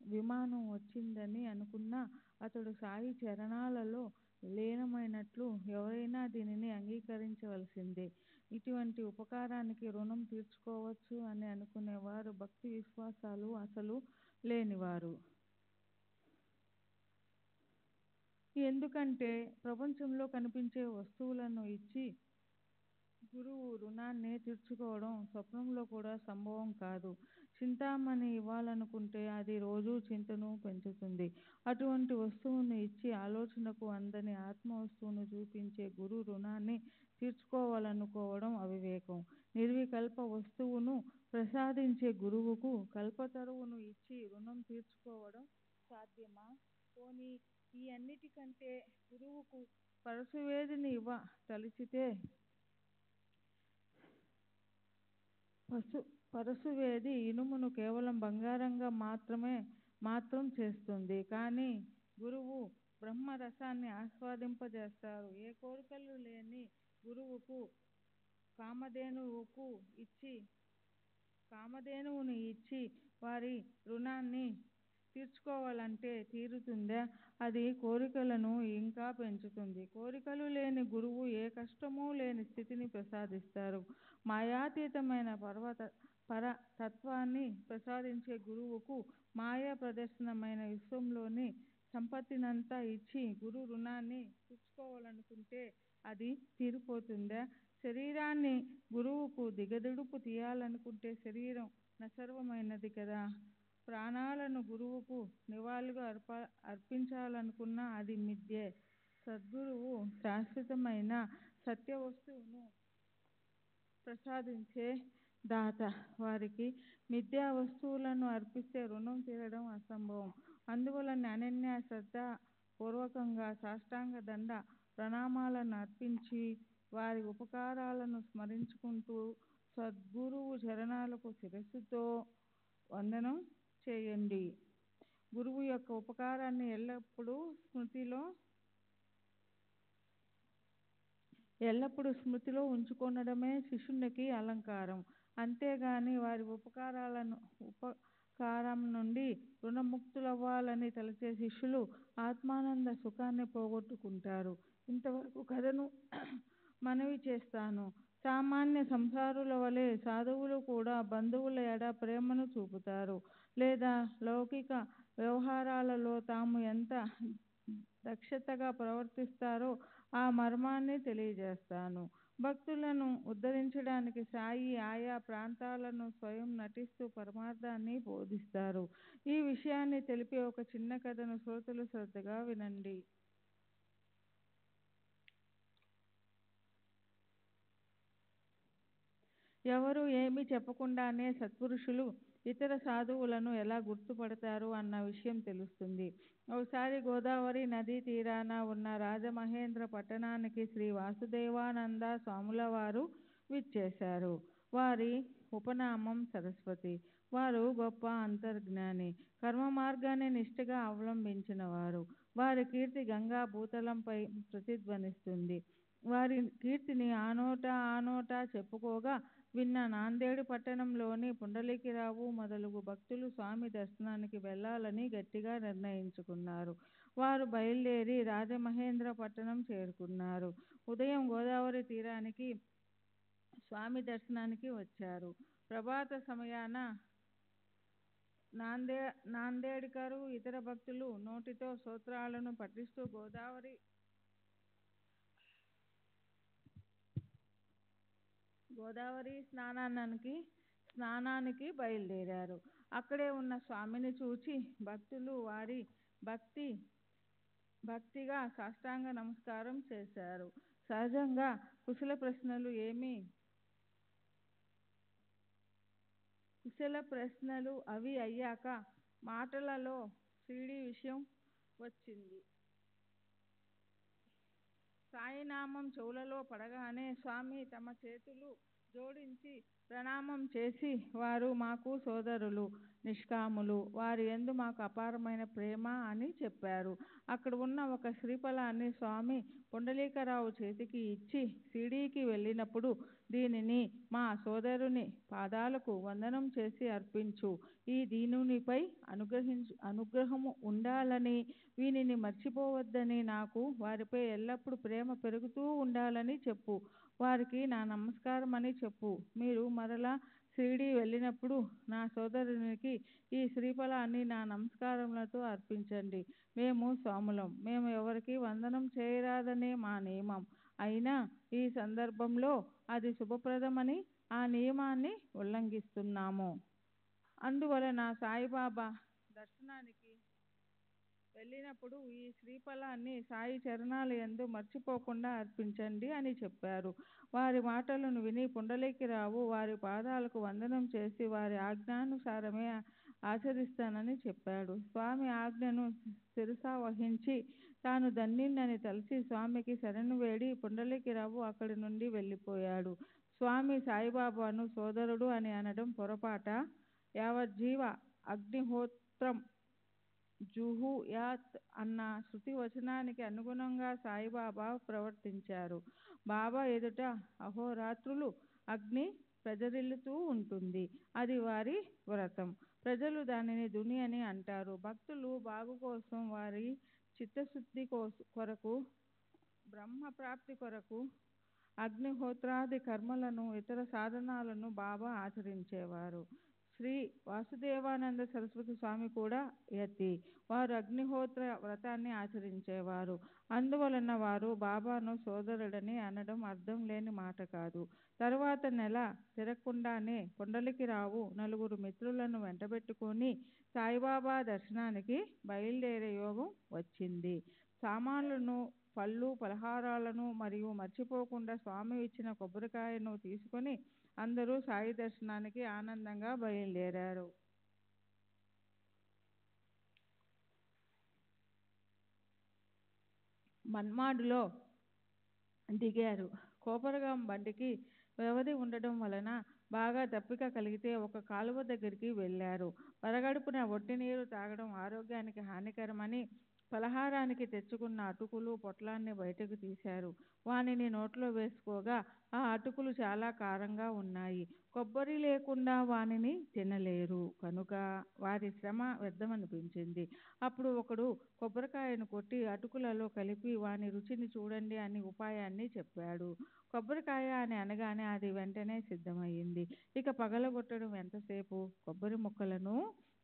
విమానం వచ్చిందని అనుకున్న అతడు సాయి చరణాలలో లీనమైనట్లు ఎవరైనా దీనిని అంగీకరించవలసిందే. ఇటువంటి ఉపకారానికి రుణం తీర్చుకోవచ్చు అని అనుకునేవారు భక్తి విశ్వాసాలు అసలు లేనివారు. ఎందుకంటే ప్రపంచంలో కనిపించే వస్తువులను ఇచ్చి గురువు రుణాన్ని తీర్చుకోవడం స్వప్నంలో కూడా సంభవం కాదు. చింతామణి ఇవ్వాలనుకుంటే అది రోజూ చింతను పెంచుతుంది. అటువంటి వస్తువును ఇచ్చి ఆలోచనకు అందని ఆత్మ వస్తువును చూపించే గురు రుణాన్ని తీర్చుకోవాలనుకోవడం అవివేకం. నిర్వికల్ప వస్తువును ప్రసాదించే గురువుకు కల్పతరువును ఇచ్చి రుణం తీర్చుకోవడం సాధ్యమా? పోనీ ఈ అన్నిటికంటే గురువుకు పరశువేదిని ఇవ్వ తలిచితే పరశువేది ఇనుమును కేవలం బంగారంగా మాత్రం చేస్తుంది. కానీ గురువు బ్రహ్మరసాన్ని ఆస్వాదింపజేస్తారు. ఏ కోరికలు లేని గురువుకు కామధేనువుని ఇచ్చి వారి రుణాన్ని తీర్చుకోవాలంటే తీరుతుందా? అది కోరికలను ఇంకా పెంచుతుంది. కోరికలు లేని గురువు ఏ కష్టమూ లేని స్థితిని ప్రసాదిస్తారు. మాయాతీతమైన పరతత్వాన్ని ప్రసాదించే గురువుకు మాయా ప్రదర్శనమైన విశ్వంలోని సంపత్తినంతా ఇచ్చి గురు రుణాన్ని తీర్చుకోవాలనుకుంటే అది తీరిపోతుందా? శరీరాన్ని గురువుకు దిగదుడుపు తీయాలనుకుంటే శరీరం నశ్వరమైనది కదా. ప్రాణాలను గురువుకు నివాళిగా అర్పించాలనుకున్నా అది మిథ్యే. సద్గురువు శాశ్వతమైన సత్య వస్తువును ప్రసాదించే దాత. వారికి మిథ్యా వస్తువులను అర్పిస్తే రుణం తీరడం అసంభవం. అందువలన అనన్య శ్రద్ధా పూర్వకంగా సాష్టాంగ దండ ప్రణామాలను అర్పించి వారి ఉపకారాలను స్మరించుకుంటూ సద్గురువు చరణాలకు శిరస్సుతో వందనం చేయండి. గురువు యొక్క ఉపకారాన్ని ఎల్లప్పుడూ స్మృతిలో ఉంచుకొనడమే శిష్యునికి అలంకారం. అంతేగాని వారి ఉపకారం నుండి రుణముక్తులవ్వాలని తలచే శిష్యులు ఆత్మానంద సుఖాన్ని పోగొట్టుకుంటారు. ఇంతవరకు కథను మనవి చేస్తాను. సామాన్య సంసారుల వలె సాధువులు కూడా బంధువుల ఎడ ప్రేమను చూపుతారు. లేదా లౌకిక వ్యవహారాలలో తాము ఎంత దక్షతగా ప్రవర్తిస్తారో ఆ మర్మాన్ని తెలియజేస్తాను. భక్తులను ఉద్ధరించడానికి సాయి ఆయా ప్రాంతాలను స్వయం నటిస్తూ పరమార్థాన్ని బోధిస్తారు. ఈ విషయాన్ని తెలిపే ఒక చిన్న కథను శ్రోతలు శ్రద్ధగా వినండి. ఎవరు ఏమీ చెప్పకుండానే సత్పురుషులు ఇతర సాధువులను ఎలా గుర్తుపడతారు అన్న విషయం తెలుస్తుంది. ఒకసారి గోదావరి నదీ తీరాన ఉన్న రాజమహేంద్ర పట్టణానికి శ్రీ వాసుదేవానంద స్వాముల వారు విచ్చేశారు. వారి ఉపనామం సరస్వతి. వారు గొప్ప అంతర్జ్ఞాని, కర్మ మార్గాన్ని నిష్ఠగా అవలంబించిన వారు. వారి కీర్తి గంగా భూతలంపై ప్రతిధ్వనిస్తుంది. వారి కీర్తిని ఆ నోట చెప్పుకోగా విన్న నాందేడు పట్టణంలోని పుండలీకరావు మొదలగు భక్తులు స్వామి దర్శనానికి వెళ్ళాలని గట్టిగా నిర్ణయించుకున్నారు. వారు బయలుదేరి రాజమహేంద్ర పట్టణం చేరుకున్నారు. ఉదయం గోదావరి తీరానికి స్వామి దర్శనానికి వచ్చారు. ప్రభాత సమయాన నాందేడ్కరు ఇతర భక్తులు నోటితో స్తోత్రాలను పఠిస్తూ గోదావరి స్నానానికి బయలుదేరారు. అక్కడే ఉన్న స్వామిని చూచి భక్తులు వారి భక్తిగా సాష్టాంగ నమస్కారం చేశారు. సహజంగా కుశల ప్రశ్నలు అవి అయ్యాక మాటలలో షిరిడీ విషయం వచ్చింది. సాయినామం చెవులలో పడగానే స్వామి తమ చేతులు జోడించి ప్రణామం చేసి, వారు మాకు సోదరులు, నిష్కాములు, వారి యందు మాకు అపారమైన ప్రేమ అని చెప్పారు. అక్కడ ఉన్న ఒక శ్రీఫలాన్ని స్వామి పుండలీకరావు చేతికి ఇచ్చి, షిరిడీకి వెళ్ళినప్పుడు దీనిని మా సోదరుని పాదాలకు వందనం చేసి అర్పించు. ఈ దీనునిపై అనుగ్రహము ఉండాలని, వీనిని మర్చిపోవద్దని, నాకు వారిపై ఎల్లప్పుడూ ప్రేమ పెరుగుతూ ఉండాలని చెప్పు. వారికి నా నమస్కారం అని చెప్పు. మీరు మరలా షిరిడీ వెళ్ళినప్పుడు నా సోదరునికి ఈ శ్రీఫలాన్ని నా నమస్కారములతో అర్పించండి. మేము స్వాములం, మేము ఎవరికి వందనం చేయరాదనే మా నియమం. అయినా ఈ సందర్భంలో అది శుభప్రదమని ఆ నియమాన్ని ఉల్లంఘిస్తున్నాము. అందువలన సాయిబాబా దర్శనానికి వెళ్ళినప్పుడు ఈ శ్రీఫలాన్ని సాయి చరణాల యందు మర్చిపోకుండా అర్పించండి అని చెప్పారు. వారి మాటలను విని పుండలీకరావు వారి పాదాలకు వందనం చేసి వారి ఆజ్ఞానుసారమే ఆచరిస్తానని చెప్పాడు. స్వామి ఆజ్ఞను శిరసావహించి తాను ధన్యుణ్ణని తలచి స్వామికి శరణు వేడి పుండలీకరావు అక్కడి నుండి వెళ్ళిపోయాడు. స్వామి సాయిబాబాను సోదరుడు అని అనడం పొరపాట? యావజ్జీవ అగ్నిహోత్రం జుహుయాత్ అన్న శృతి వచనానికి అనుగుణంగా సాయిబాబా ప్రవర్తించారు. బాబా ఎదుట అహోరాత్రులు అగ్ని ప్రజ్వరిల్లుతూ ఉంటుంది. అది వారి వ్రతం. ప్రజలు దానిని దుని అని అంటారు. భక్తులు బాగు కోసం, వారి చిత్తశుద్ధి కొరకు, బ్రహ్మప్రాప్తి కొరకు అగ్నిహోత్రాది కర్మలను, ఇతర సాధనాలను బాబా ఆచరించేవారు. శ్రీ వాసుదేవానంద సరస్వతి స్వామి కూడా యతి. వారు అగ్నిహోత్ర వ్రతాన్ని ఆచరించేవారు. అందువలన వారు బాబాను సోదరుడని అనడం అర్థం లేని మాట కాదు. తరువాత నెల తిరగకుండానే పుండలీకరావు నలుగురు మిత్రులను వెంటబెట్టుకుని సాయిబాబా దర్శనానికి బయలుదేరే యోగం వచ్చింది. సామాన్లను, పళ్ళు, పలహారాలను మరియు మర్చిపోకుండా స్వామి ఇచ్చిన కొబ్బరికాయను తీసుకుని అందరూ సాయి దర్శనానికి ఆనందంగా బయలుదేరారు. మన్మాడులో దిగారు. కోపరగాం బండికి వ్యవధి ఉండడం వలన బాగా దప్పిక కలిగితే ఒక కాలువ దగ్గరికి వెళ్ళారు. పరగడుపున ఒట్టి నీరు తాగడం ఆరోగ్యానికి హానికరమని పలహారానికి తెచ్చుకున్న అటుకులు పొట్లాన్ని బయటకు తీశారు. వానిని నోట్లో వేసుకోగా ఆ అటుకులు చాలా కారంగా ఉన్నాయి. కొబ్బరి లేకుండా వానిని తినలేరు కనుక వారి శ్రమ వ్యర్థమనిపించింది. అప్పుడు ఒకడు కొబ్బరికాయను కొట్టి అటుకులలో కలిపి వాని రుచిని చూడండి అని ఉపాయాన్ని చెప్పాడు. కొబ్బరికాయ అని అనగానే అది వెంటనే సిద్ధమయ్యింది. ఇక పగలగొట్టడం ఎంతసేపు? కొబ్బరి ముక్కలను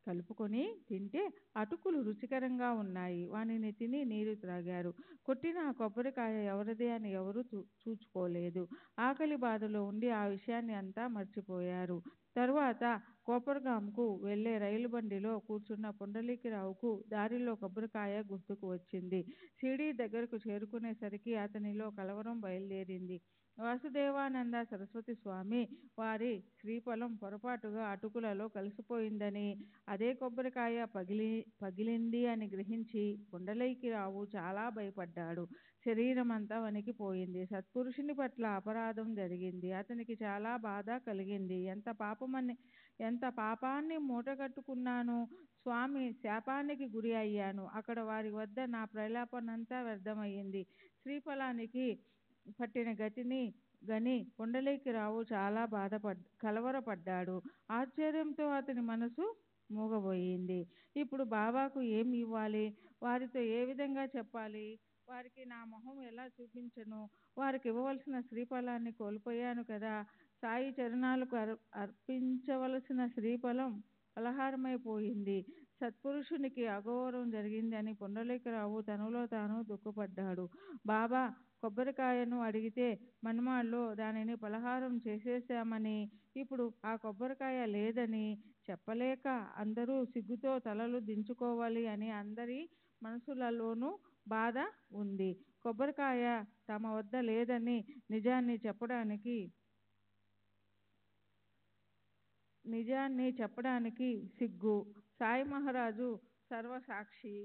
కలుపుకొని తింటే అటుకులు రుచికరంగా ఉన్నాయి. వానిని తిని నీరు త్రాగారు. కొట్టిన ఆ కొబ్బరికాయ ఎవరిది అని ఎవరూ చూచుకోలేదు. ఆకలి బాధలో ఉండి ఆ విషయాన్ని అంతా మర్చిపోయారు. తరువాత కోపరగాంకు వెళ్లే రైలు బండిలో కూర్చున్న పుండలీకరావుకు దారిలో కొబ్బరికాయ గుర్తుకు వచ్చింది. షిరిడీ దగ్గరకు చేరుకునేసరికి అతనిలో కలవరం బయలుదేరింది. వాసుదేవానంద సరస్వతి స్వామి వారి శ్రీఫలం పొరపాటుగా అటుకులలో కలిసిపోయిందని, అదే కొబ్బరికాయ పగిలింది అని గ్రహించి పుండలీకరావు చాలా భయపడ్డాడు. శరీరమంతా వణికిపోయింది. సత్పురుషుని పట్ల అపరాధం జరిగింది. అతనికి చాలా బాధ కలిగింది. ఎంత పాపాన్ని మూటగట్టుకున్నాను. స్వామి శాపానికి గురి అయ్యాను. అక్కడ వారి వద్ద నా ప్రలాపనంతా వ్యర్థమయ్యింది. శ్రీఫలానికి పట్టిన గతిని గని పుండలీకరావు చాలా కలవరపడ్డాడు. ఆశ్చర్యంతో అతని మనసు మూగబోయింది. ఇప్పుడు బాబాకు ఏం ఇవ్వాలి, వారితో ఏ విధంగా చెప్పాలి, వారికి నా మొహం ఎలా చూపించను, వారికి ఇవ్వవలసిన శ్రీఫలాన్ని కోల్పోయాను కదా, సాయి చరణాలకు అర్పించవలసిన శ్రీఫలం పలహారమైపోయింది, సత్పురుషునికి అగౌరవం జరిగిందని పుండలీకరావు తనలో తాను దుఃఖపడ్డాడు. బాబా కొబ్బరికాయను అడిగితే మన్మాడ్లో దానిని పలహారం చేసేశామని, ఇప్పుడు ఆ కొబ్బరికాయ లేదని చెప్పలేక అందరూ సిగ్గుతో తలలు దించుకోవాలి అని అందరి మనసులలోనూ బాధ ఉంది. కొబ్బరికాయ తమ వద్ద లేదని నిజాన్ని చెప్పడానికి సిగ్గు. సాయి మహారాజు సర్వసాక్షి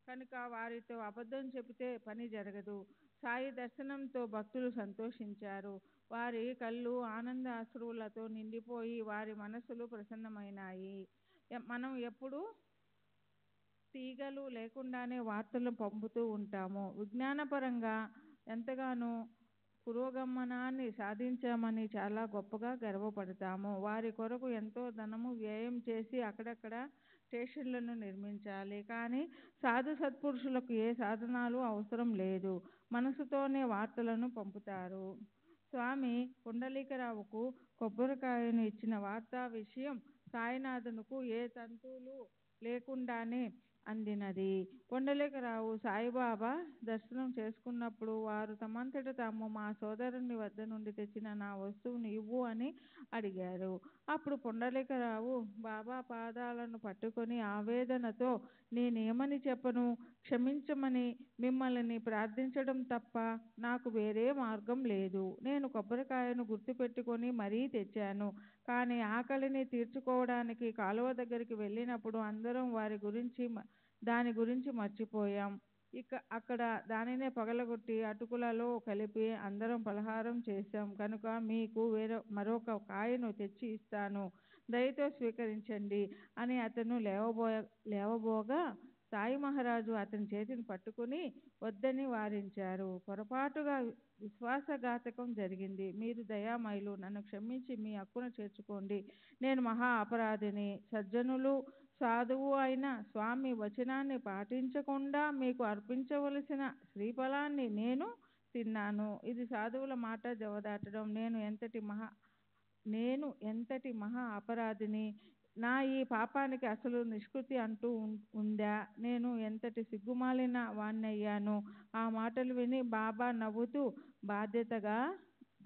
కనుక వారితో అబద్ధం చెబితే పని జరగదు. సాయి దర్శనంతో భక్తులు సంతోషించారు. వారి కళ్ళు ఆనంద అశ్రువులతో నిండిపోయి వారి మనసులు ప్రసన్నమైనాయి. మనం ఎప్పుడు తీగలు లేకుండానే వార్తలు పంపుతూ ఉంటాము. విజ్ఞానపరంగా ఎంతగానో పురోగమనాన్ని సాధించామని చాలా గొప్పగా గర్వపడతాము. వారి కొరకు ఎంతో ధనము వ్యయం చేసి అక్కడక్కడ స్టేషన్లను నిర్మించాలి. కానీ సాధు సత్పురుషులకు ఏ సాధనాలు అవసరం లేదు, మనసుతోనే వార్తలను పంపుతారు. స్వామి పుండలీకరావుకు కొబ్బరికాయను ఇచ్చిన వార్తా విషయం సాయినాథునకు ఏ తంతులు లేకుండానే అందినది. పుండలీకరావు సాయిబాబా దర్శనం చేసుకున్నప్పుడు వారు తమంతట తాము మా సోదరుని వద్ద నుండి తెచ్చిన నా వస్తువును ఇవ్వు అని అడిగారు. అప్పుడు పుండలీకరావు బాబా పాదాలను పట్టుకొని ఆవేదనతో నేనేమని చెప్పను, క్షమించమని మిమ్మల్ని ప్రార్థించడం తప్ప నాకు వేరే మార్గం లేదు. నేను కొబ్బరికాయను గుర్తుపెట్టుకొని మరీ తెచ్చాను. కానీ ఆకలిని తీర్చుకోవడానికి కాలువ దగ్గరికి వెళ్ళినప్పుడు అందరం దాని గురించి మర్చిపోయాం. అక్కడ దానినే పగలగొట్టి అటుకులలో కలిపి అందరం పలహారం చేశాం కనుక మీకు మరొక కాయను తెచ్చి ఇస్తాను, దయతో స్వీకరించండి అని అతను లేవబోగా సాయి మహారాజు అతని చేతిని పట్టుకుని వద్దని వారించారు. పొరపాటుగా విశ్వాసఘాతకం జరిగింది. మీరు దయామయులు, నన్ను క్షమించి మీ హక్కున చేర్చుకోండి. నేను మహా అపరాధిని. సజ్జనులు సాధువు అయిన స్వామి వచనాన్ని పాటించకుండా మీకు అర్పించవలసిన శ్రీఫలాన్ని నేను తిన్నాను. ఇది సాధువుల మాట జవదాటడం. నేను ఎంతటి మహా అపరాధిని. నా ఈ పాపానికి అసలు నిష్కృతి అంటూ ఉందా? నేను ఎంతటి సిగ్గుమాలిన వాణ్ణయ్యాను. ఆ మాటలు విని బాబా నవ్వుతూ, బాధ్యతగా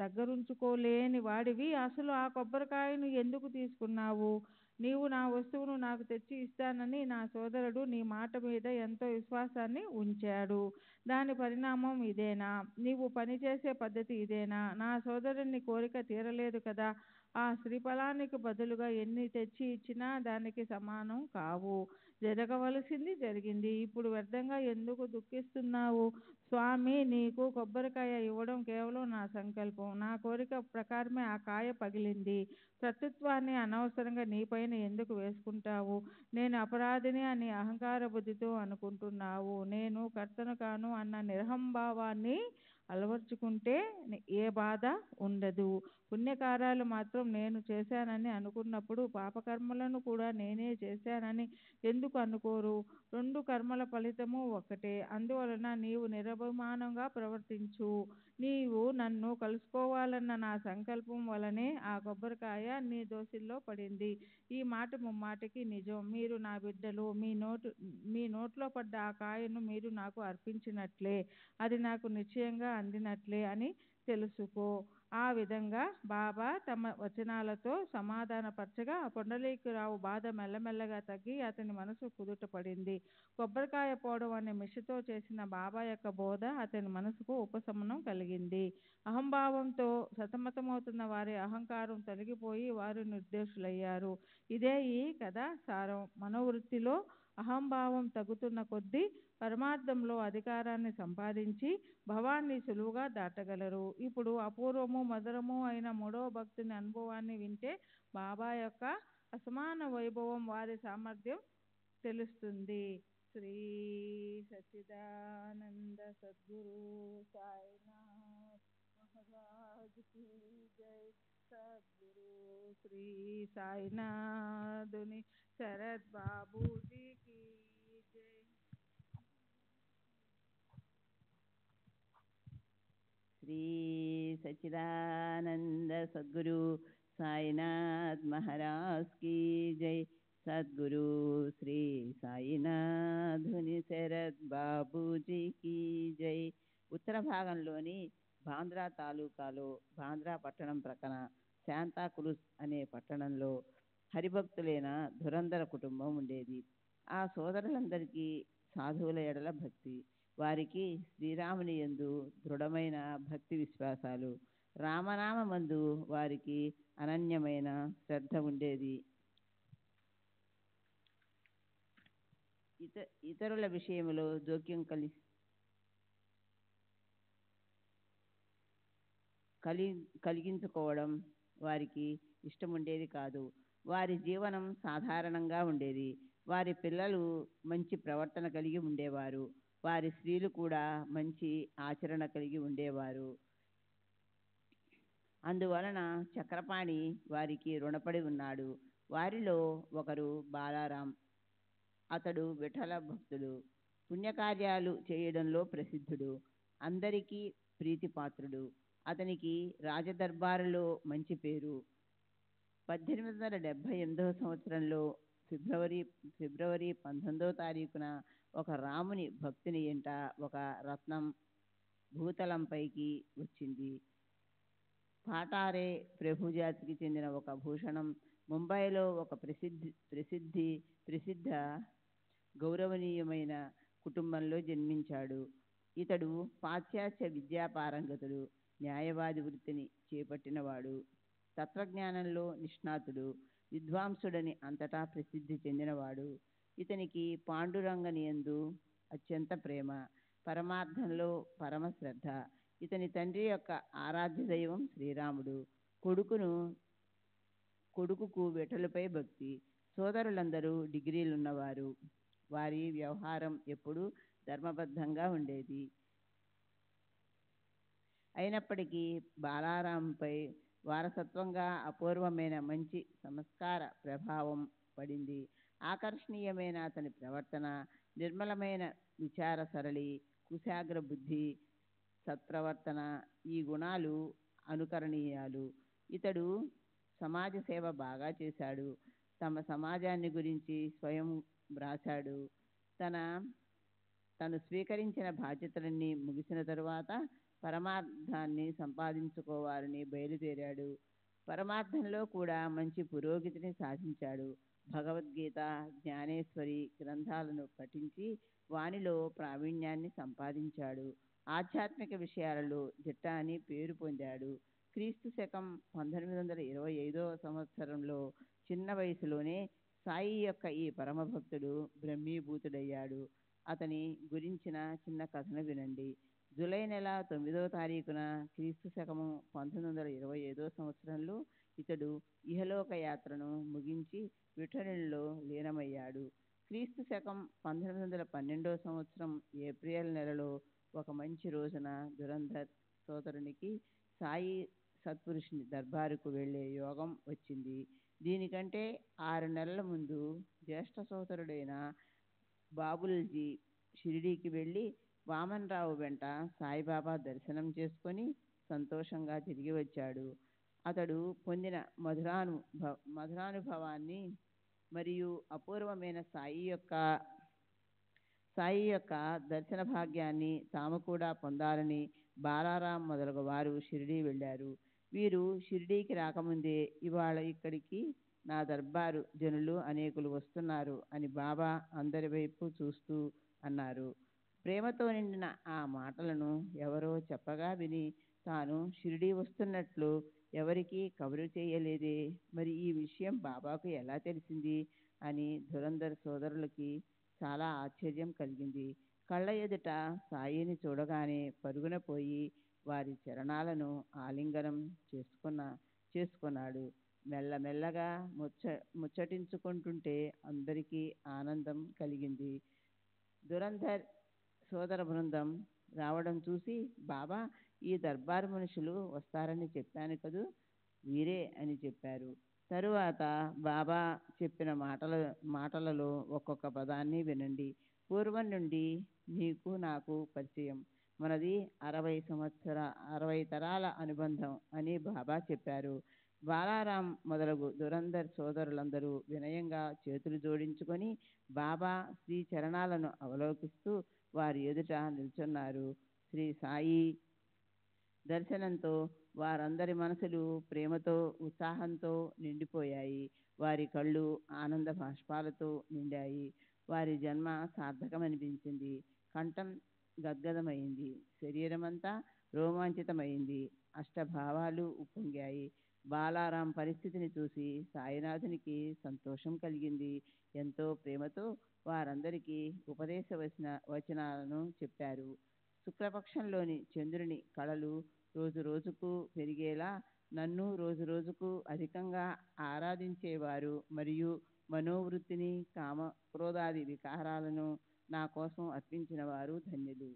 దగ్గరుంచుకోలేని వాడివి అసలు ఆ కొబ్బరికాయను ఎందుకు తీసుకున్నావు? నీవు నా వస్తువును నాకు తెచ్చి ఇస్తానని నా సోదరుడు నీ మాట మీద ఎంతో విశ్వాసాన్ని ఉంచాడు. దాని పరిణామం ఇదేనా? నీవు పనిచేసే పద్ధతి ఇదేనా? నా సోదరుని కోరిక తీరలేదు కదా. ఆ శ్రీఫలానికి బదులుగా ఎన్ని తెచ్చి ఇచ్చినా దానికి సమానం కావు. జరగవలసింది జరిగింది. ఇప్పుడు వ్యర్థంగా ఎందుకు దుఃఖిస్తున్నావు? స్వామి నీకు కొబ్బరికాయ ఇవ్వడం కేవలం నా సంకల్పం. నా కోరిక ప్రకారమే ఆ కాయ పగిలింది. కర్తృత్వాన్ని అనవసరంగా నీపైన ఎందుకు వేసుకుంటావు? నేను అపరాధిని అని అహంకార బుద్ధితో అనుకుంటున్నావు. నేను కర్తను కాను అన్న నిరహంభావాన్ని అలవర్చుకుంటే ఏ బాధ ఉండదు. పుణ్యకార్యాలు మాత్రం నేను చేశానని అనుకున్నప్పుడు పాపకర్మలను కూడా నేనే చేశానని ఎందుకు అనుకోరు? రెండు కర్మల ఫలితము ఒక్కటే. అందువలన నీవు నిరభిమానంగా ప్రవర్తించు. నీవు నన్ను కలుసుకోవాలన్న నా సంకల్పం వలనే ఆ కొబ్బరికాయ నీ దోసిల్లో పడింది. ఈ మాట ముమ్మాటికి నిజం. మీరు నా బిడ్డలు. మీ నోట్లో పడ్డ ఆ కాయను మీరు నాకు అర్పించినట్లే, అది నాకు నిశ్చయంగా అందినట్లే అని తెలుసుకో. ఆ విధంగా బాబా తమ వచనాలతో సమాధానపరచగా పుండలీకరావు బాధ మెల్లమెల్లగా తగ్గి అతని మనసు కుదుట పడింది. కొబ్బరికాయ పోవడం అనే మిషతో చేసిన బాబా యొక్క బోధ అతని మనసుకు ఉపశమనం కలిగింది. అహంభావంతో సతమతమవుతున్న వారి అహంకారం తొలగిపోయి వారు నిర్దోషులయ్యారు. ఇదే ఈ కథ సారం. మనోవృత్తిలో అహంభావం తగ్గుతున్న కొద్దీ పరమార్థంలో అధికారాన్ని సంపాదించి భవాన్ని సులువుగా దాటగలరు. ఇప్పుడు అపూర్వము మధురము అయిన మూడవ భక్తుని అనుభవాన్ని వింటే బాబా యొక్క అసమాన వైభవం, వారి సామర్థ్యం తెలుస్తుంది. శ్రీ సచ్చిదానంద సద్గురు సాయినాథ్. महाराज की जय। सद्गुरु श्री साईनाथुनि शरद बाबू जी की जय। श्री सच्चिदानंद सद्गुरु साईनाथ महाराज की जय। सद्गुरु श्री సాయినాథుని శరత్ బాబూజీకి జై. ఉత్తర భాగంలోని బాంద్రా తాలూకాలో బాంద్రా పట్టణం ప్రక్కన శాంతాక్రూజ్ అనే పట్టణంలో హరిభక్తులైన ధురంధర కుటుంబం ఉండేది. ఆ సోదరులందరికీ సాధువుల ఎడల భక్తి. వారికి శ్రీరాముని యందు దృఢమైన భక్తి విశ్వాసాలు. రామనామందు వారికి అనన్యమైన శ్రద్ధ ఉండేది. ఇతరుల విషయంలో జోక్యం కలిగించుకోవడం వారికి ఇష్టముండేది కాదు. వారి జీవనం సాధారణంగా ఉండేది. వారి పిల్లలు మంచి ప్రవర్తన కలిగి ఉండేవారు. వారి స్త్రీలు కూడా మంచి ఆచరణ కలిగి ఉండేవారు. అందువలన చక్రపాణి వారికి రుణపడి ఉన్నాడు. వారిలో ఒకరు బాలారాం. అతడు విఠల భక్తుడు, పుణ్యకార్యాలు చేయడంలో ప్రసిద్ధుడు, అందరికీ ప్రీతిపాత్రుడు. అతనికి రాజదర్బారులో మంచి పేరు. 1878 సంవత్సరంలో ఫిబ్రవరి 19వ తారీఖున ఒక రాముని భక్తుని ఎంట ఒక రత్నం భూతలంపైకి వచ్చింది. పాటారే ప్రభుజాతికి చెందిన ఒక భూషణం ముంబైలో ఒక ప్రసిద్ధ గౌరవనీయమైన కుటుంబంలో జన్మించాడు. ఇతడు పాశ్చాత్య విద్యాపారంగతుడు, న్యాయవాది వృత్తిని చేపట్టినవాడు, తత్వజ్ఞానంలో నిష్ణాతుడు, విద్వాంసుడని అంతటా ప్రసిద్ధి చెందినవాడు. ఇతనికి పాండురంగని యందు అత్యంత ప్రేమ, పరమార్థంలో పరమ శ్రద్ధ. ఇతని తండ్రి యొక్క ఆరాధ్య దైవం శ్రీరాముడు. కొడుకుకు విఠలుపై భక్తి. సోదరులందరూ డిగ్రీలున్నవారు. వారి వ్యవహారం ఎప్పుడూ ధర్మబద్ధంగా ఉండేది. అయినప్పటికీ బాలారాంపై వారసత్వంగా అపూర్వమైన మంచి సంస్కార ప్రభావం పడింది. ఆకర్షణీయమైన అతని ప్రవర్తన, నిర్మలమైన విచార సరళి, కుశాగ్ర బుద్ధి, సత్ప్రవర్తన, ఈ గుణాలు అనుకరణీయాలు. ఇతడు సమాజ సేవ బాగా చేశాడు. తమ సమాజాన్ని గురించి స్వయం వ్రాశాడు. తను స్వీకరించిన బాధ్యతలన్నీ ముగిసిన తరువాత పరమార్థాన్ని సంపాదించుకోవాలని బయలుదేరాడు. పరమార్థంలో కూడా మంచి పురోగతిని సాధించాడు. భగవద్గీత, జ్ఞానేశ్వరి గ్రంథాలను పఠించి వానిలో ప్రావీణ్యాన్ని సంపాదించాడు. ఆధ్యాత్మిక విషయాలలో దిట్ట అని పేరు పొందాడు. క్రీస్తు శకం 1925 సంవత్సరంలో చిన్న వయసులోనే సాయి యొక్క ఈ పరమభక్తుడు బ్రహ్మీభూతుడయ్యాడు. అతని గురించిన చిన్న కథను వినండి. జూలై నెల 9వ తారీఖున క్రీస్తు శకము 1925 సంవత్సరంలో ఇతడు ఇహలోక యాత్రను ముగించి విఠలునిలో లీనమయ్యాడు. క్రీస్తు శకం 1912 సంవత్సరం ఏప్రిల్ నెలలో ఒక మంచి రోజున ధురంధర్ సోదరునికి సాయి సత్పురుషుని దర్బారుకు వెళ్ళే యోగం వచ్చింది. దీనికంటే 6 నెలల ముందు జ్యేష్ఠ సోదరుడైన బాబుల్జీ షిరిడీకి వెళ్ళి వామన్రావు వెంట సాయిబాబా దర్శనం చేసుకొని సంతోషంగా తిరిగి వచ్చాడు. అతడు పొందిన మధురానుభవాన్ని మరియు అపూర్వమైన సాయి యొక్క దర్శన భాగ్యాన్ని తాము కూడా పొందాలని బాలారాం మొదలగు వారు షిరిడీ వెళ్ళారు. వీరు షిరిడీకి రాకముందే ఇవాళ ఇక్కడికి నా దర్బారు జనులు అనేకులు వస్తున్నారు అని బాబా అందరి వైపు చూస్తూ అన్నారు. ప్రేమతో నిండిన ఆ మాటలను ఎవరో చెప్పగా విని తాను షిరిడీ వస్తున్నట్లు ఎవరికీ కబురు చేయలేదే, మరి ఈ విషయం బాబాకు ఎలా తెలిసింది అని ధురంధర్ సోదరులకి చాలా ఆశ్చర్యం కలిగింది. కళ్ళ ఎదుట సాయిని చూడగానే పరుగున పోయి వారి చరణాలను ఆలింగనం చేసుకున్నాడు. మెల్లమెల్లగా ముచ్చటించుకుంటుంటే అందరికీ ఆనందం కలిగింది. ధురంధర్ సోదర బృందం రావడం చూసి, బాబా, ఈ దర్బారు మనుషులు వస్తారని చెప్పాను కదూ, వీరే అని చెప్పారు. తరువాత బాబా చెప్పిన మాటలలో ఒక్కొక్క పదాన్ని వినండి. పూర్వం నుండి నీకు నాకు పరిచయం. మనది 60 తరాల అనుబంధం అని బాబా చెప్పారు. బాలారాం మొదలగు దురందర్ సోదరులందరూ వినయంగా చేతులు జోడించుకొని బాబా శ్రీ చరణాలను అవలోకిస్తూ వారి ఎదుట నిల్చున్నారు. శ్రీ సాయి దర్శనంతో వారందరి మనసులు ప్రేమతో, ఉత్సాహంతో నిండిపోయాయి. వారి కళ్ళు ఆనంద బాష్పాలతో నిండాయి. వారి జన్మ సార్థకమనిపించింది. కంఠం గద్గదమైంది. శరీరమంతా రోమాంచితమైంది. అష్టభావాలు ఉప్పొంగాయి. బాలారాం పరిస్థితిని చూసి సాయినాథునికి సంతోషం కలిగింది. ఎంతో ప్రేమతో వారందరికీ ఉపదేశ వచనాలను చెప్పారు. శుక్లపక్షంలోని చంద్రుని కళలు రోజు రోజుకు పెరిగేలా, నన్ను రోజు రోజుకు అధికంగా ఆరాధించేవారు మరియు మనోవృత్తిని, కామ క్రోధాది వికారాలను నా కోసం అర్పించిన వారు ధన్యులు.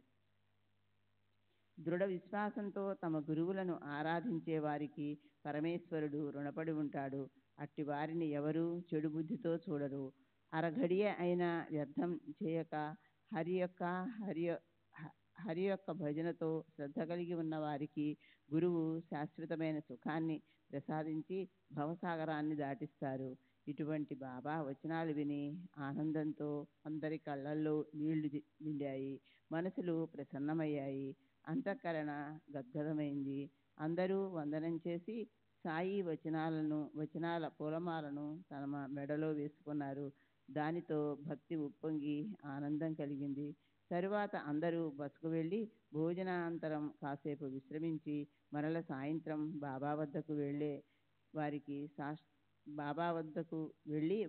దృఢ విశ్వాసంతో తమ గురువులను ఆరాధించే వారికి పరమేశ్వరుడు రుణపడి ఉంటాడు. అట్టి వారిని ఎవరూ చెడు బుద్ధితో చూడరు. అరఘడియ అయినా వ్యర్థం చేయక హరి యొక్క భజనతో శ్రద్ధ కలిగి ఉన్న వారికి గురువు శాశ్వతమైన సుఖాన్ని ప్రసాదించి భవసాగరాన్ని దాటిస్తారు. ఇటువంటి బాబా వచనాలు విని ఆనందంతో అందరి కళ్ళల్లో నీళ్లు నిండాయి. మనసులు ప్రసన్నమయ్యాయి. అంతఃకరణ గద్గదమైంది. అందరూ వందనం చేసి సాయి వచనాల పూలమాలను తమ మెడలో వేసుకున్నారు. దానితో భక్తి ఉప్పొంగి ఆనందం కలిగింది. తరువాత అందరూ బసకు వెళ్ళి భోజనానంతరం కాసేపు విశ్రమించి మరల సాయంత్రం బాబా వద్దకు వెళ్ళి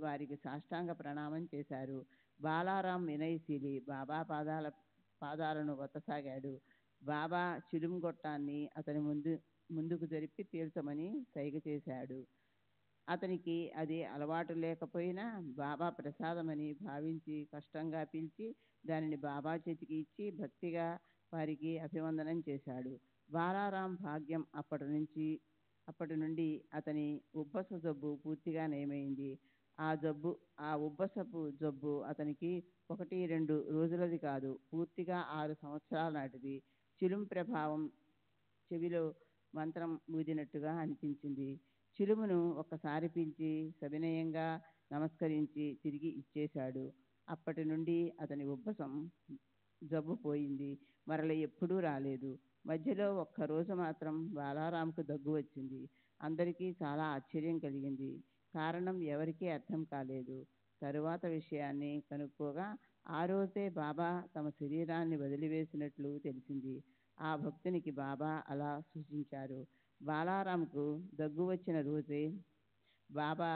వారికి సాష్టాంగ ప్రణామం చేశారు. బాలారాం వినయశీలి బాబా పాదాలను వత్తసాగాడు. బాబా చిలుం గొట్టాన్ని అతని ముందుకు జరిపి పీల్చమని సైగ చేశాడు. అతనికి అది అలవాటు లేకపోయినా బాబా ప్రసాదమని భావించి కష్టంగా పీల్చి దానిని బాబా చేతికి ఇచ్చి భక్తిగా వారికి అభివందనం చేశాడు. బాలారాం భాగ్యం అప్పటి నుండి అతని ఉబ్బస జబ్బు పూర్తిగా నయమైంది. ఆ ఉబ్బసపు జబ్బు అతనికి 1-2 రోజులది కాదు, పూర్తిగా 6 సంవత్సరాల నాటిది. చిలుం ప్రభావం చెవిలో మంత్రం ఊదినట్టుగా అనిపించింది. చిలుమును ఒక్కసారి పీల్చి సవినయంగా నమస్కరించి తిరిగి ఇచ్చేశాడు. అప్పటి నుండి అతని ఉబ్బసం జబ్బు పోయింది. మరల ఎప్పుడూ రాలేదు. మధ్యలో ఒక్కరోజు మాత్రం బాలారాంకు దగ్గు వచ్చింది. అందరికీ చాలా ఆశ్చర్యం కలిగింది. కారణం ఎవరికీ అర్థం కాలేదు. తరువాత విషయాన్ని కనుక్కోగా ఆ రోజే బాబా తమ శరీరాన్ని వదిలివేసినట్లు తెలిసింది. ఆ భక్తునికి బాబా అలా సూచించారు. బాలారాంకు దగ్గు వచ్చిన రోజే బాబా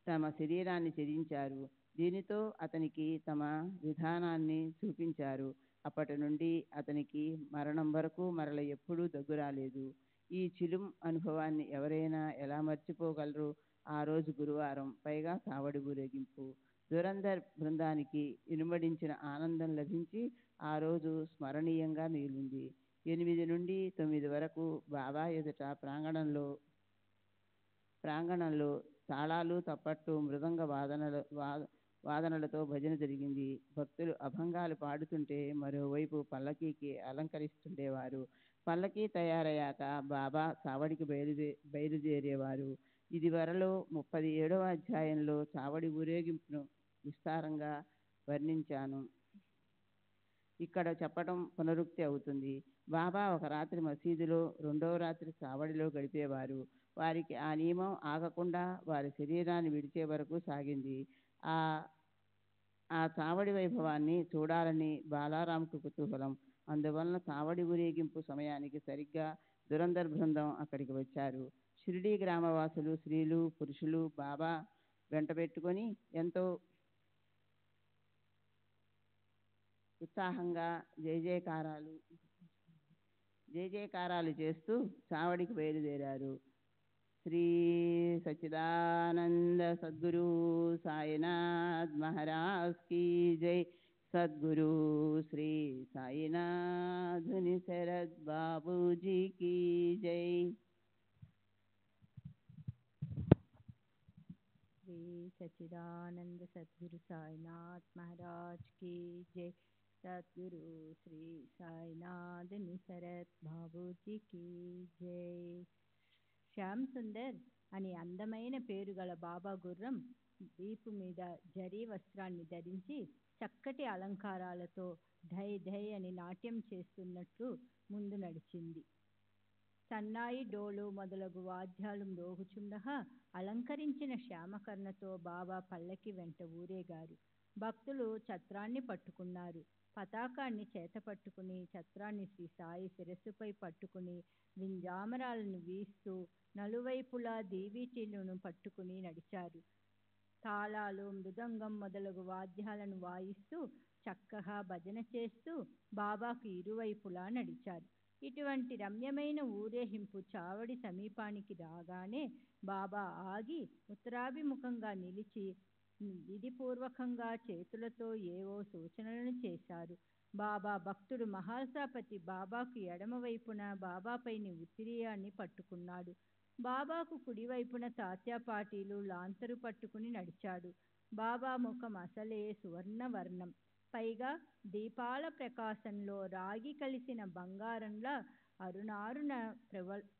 తమ శరీరాన్ని త్యజించారు. దీనితో అతనికి తమ విధానాన్ని చూపించారు. అప్పటి నుండి అతనికి మరణం వరకు మరల ఎప్పుడూ దగ్గు రాలేదు. ఈ చిలుం అనుభవాన్ని ఎవరైనా ఎలా మర్చిపోగలరు? ఆ రోజు గురువారం, పైగా సావడి ఊరేగింపు. దురందర్ బృందానికి ఇనుమడించిన ఆనందం లభించి ఆ రోజు స్మరణీయంగా మిగిలింది. 8 నుండి 9 వరకు బాబా ఎదుట ప్రాంగణంలో తాళాలు, తప్పట్లు, మృదంగ వాదనలతో భజన జరిగింది. భక్తులు అభంగాలు పాడుతుంటే మరోవైపు పల్లకీకి అలంకరిస్తుండేవారు. పల్లకీ తయారయ్యాక బాబా చావడికి బయలుదేరేవారు. ఇది వరలో 37వ అధ్యాయంలో చావడి ఊరేగింపును విస్తారంగా వర్ణించాను. ఇక్కడ చెప్పటం పునరుక్తి అవుతుంది. బాబా ఒక రాత్రి మసీదులో, 2వ రాత్రి చావడిలో గడిపేవారు. వారికి ఆ నియమం ఆగకుండా వారి శరీరాన్ని విడిచే వరకు సాగింది. ఆ చావడి వైభవాన్ని చూడాలని బాలారాంకు కుతూహలం. అందువలన చావడి ఊరేగింపు సమయానికి సరిగ్గా దురందర్ బృందం అక్కడికి వచ్చారు. షిరిడీ గ్రామవాసులు, స్త్రీలు, పురుషులు బాబా వెంటబెట్టుకొని ఎంతో ఉత్సాహంగా జయజయకారాలు చేస్తూ చావడికి బయలుదేరారు. శ్రీ సచ్చిదానంద సద్గురు సాయినాథ్ మహారాజ్ కీ జై. సద్గురు శ్రీ सच्चिदानंद सद्गुरु साईनाथ महाराज की जय। सद्गुरु श्री साईनाथ निसरत బాబూజీకి జై. శ్యామ్ సుందర్ అని అందమైన పేరు గల బాబా గుర్రం వీపు మీద జరీ వస్త్రాన్ని ధరించి చక్కటి అలంకారాలతో ధై ధై అని నాట్యం చేస్తున్నట్లు ముందు నడిచింది. సన్నాయి డోలు మొదలగు వాద్యాలు మ్రోగుచుండగా అలంకరించిన శ్యామకర్ణతో బాబా పల్లకి వెంట ఊరేగారు. భక్తులు ఛత్రాన్ని పట్టుకున్నారు. పతాకాన్ని చేత పట్టుకుని ఛత్రాన్ని శ్రీ సాయి శిరస్సుపై పట్టుకుని వింజామరాలను వీస్తూ నలువైపులా దీవీటీలను పట్టుకుని నడిచారు. తాళాలు, మృదంగం మొదలగు వాద్యాలను వాయిస్తూ చక్కగా భజన చేస్తూ బాబాకు ఇరువైపులా నడిచారు. ఇటువంటి రమ్యమైన ఊరేగింపు చావడి సమీపానికి రాగానే బాబా ఆగి ఉత్తరాభిముఖంగా నిలిచి విధిపూర్వకంగా చేతులతో ఏవో సూచనలను చేశారు. బాబా భక్తుడు మహాసాపతి బాబాకు ఎడమవైపున బాబాపైని ఉత్తిరియాన్ని పట్టుకున్నాడు. బాబాకు కుడివైపున తాత్యాపాటీలు లాంతరు పట్టుకుని నడిచాడు. బాబా ముఖం అసలే సువర్ణవర్ణం, పైగా దీపాల ప్రకాశంలో రాగి కలిసిన బంగారంలా అరుణారుణ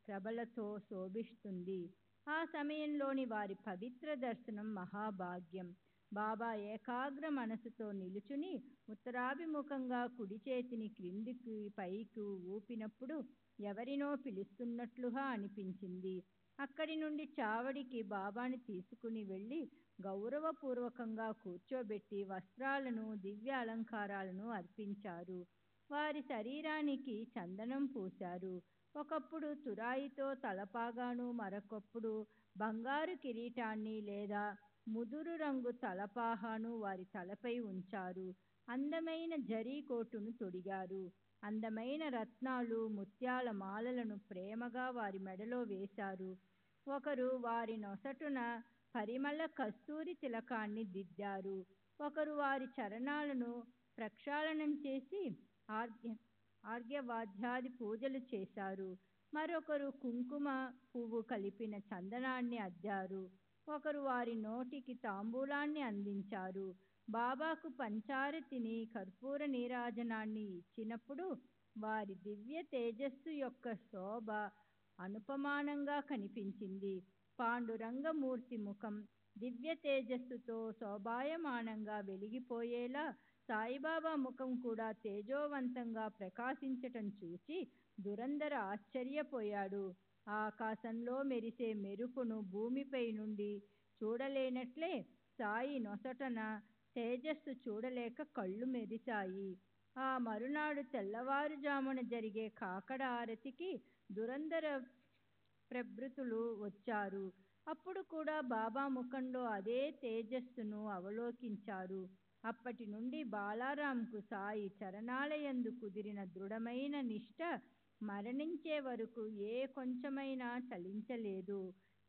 ప్రభలతో శోభిస్తుంది. ఆ సమయంలోని వారి పవిత్ర దర్శనం మహాభాగ్యం. బాబా ఏకాగ్ర మనసుతో నిలుచుని ఉత్తరాభిముఖంగా కుడి చేతిని క్రిందికి పైకి ఊపినప్పుడు ఎవరినో పిలుస్తున్నట్లుగా అనిపించింది. అక్కడి నుండి చావడికి బాబాని తీసుకుని వెళ్ళి గౌరవపూర్వకంగా కూర్చోబెట్టి వస్త్రాలను, దివ్య అలంకారాలను అర్పించారు. వారి శరీరానికి చందనం పూశారు. ఒకప్పుడు తురాయితో తలపాగాను, మరొకప్పుడు బంగారు కిరీటాన్ని లేదా ముదురు రంగు తలపాహాను వారి తలపై ఉంచారు. అందమైన జరీ కోటును తొడిగారు. అందమైన రత్నాలు, ముత్యాల మాలలను ప్రేమగా వారి మెడలో వేశారు. ఒకరు వారి నొసటున పరిమళ కస్తూరి తిలకాన్ని దిద్దారు. ఒకరు వారి చరణాలను ప్రక్షాళనం చేసి ఆర్ఘ్యవాద్యాది పూజలు చేశారు. మరొకరు కుంకుమ పువ్వు కలిపిన చందనాన్ని అద్దారు. ఒకరు వారి నోటికి తాంబూలాన్ని అందించారు. బాబాకు పంచారతిని, కర్పూర నీరాజనాన్ని ఇచ్చినప్పుడు వారి దివ్య తేజస్సు యొక్క శోభ అనుపమానంగా కనిపించింది. పాండురంగమూర్తి ముఖం దివ్య తేజస్సుతో శోభాయమానంగా వెలిగిపోయేలా సాయిబాబా ముఖం కూడా తేజోవంతంగా ప్రకాశించటం చూచి దురంధర ఆశ్చర్యపోయాడు. ఆకాశంలో మెరిసే మెరుపును భూమిపై నుండి చూడలేనట్లే సాయి నొసటన తేజస్సు చూడలేక కళ్ళు మెరిశాయి. ఆ మరునాడు తెల్లవారుజామున జరిగే కాకడ ఆరతికి దురంధర ప్రభృతులు వచ్చారు. అప్పుడు కూడా బాబా ముఖంలో అదే తేజస్సును అవలోకించారు. అప్పటి నుండి బాలారాంకు సాయి చరణాలయందు కుదిరిన దృఢమైన నిష్ఠ మరణించే వరకు ఏ కొంచెమైనా చలించలేదు.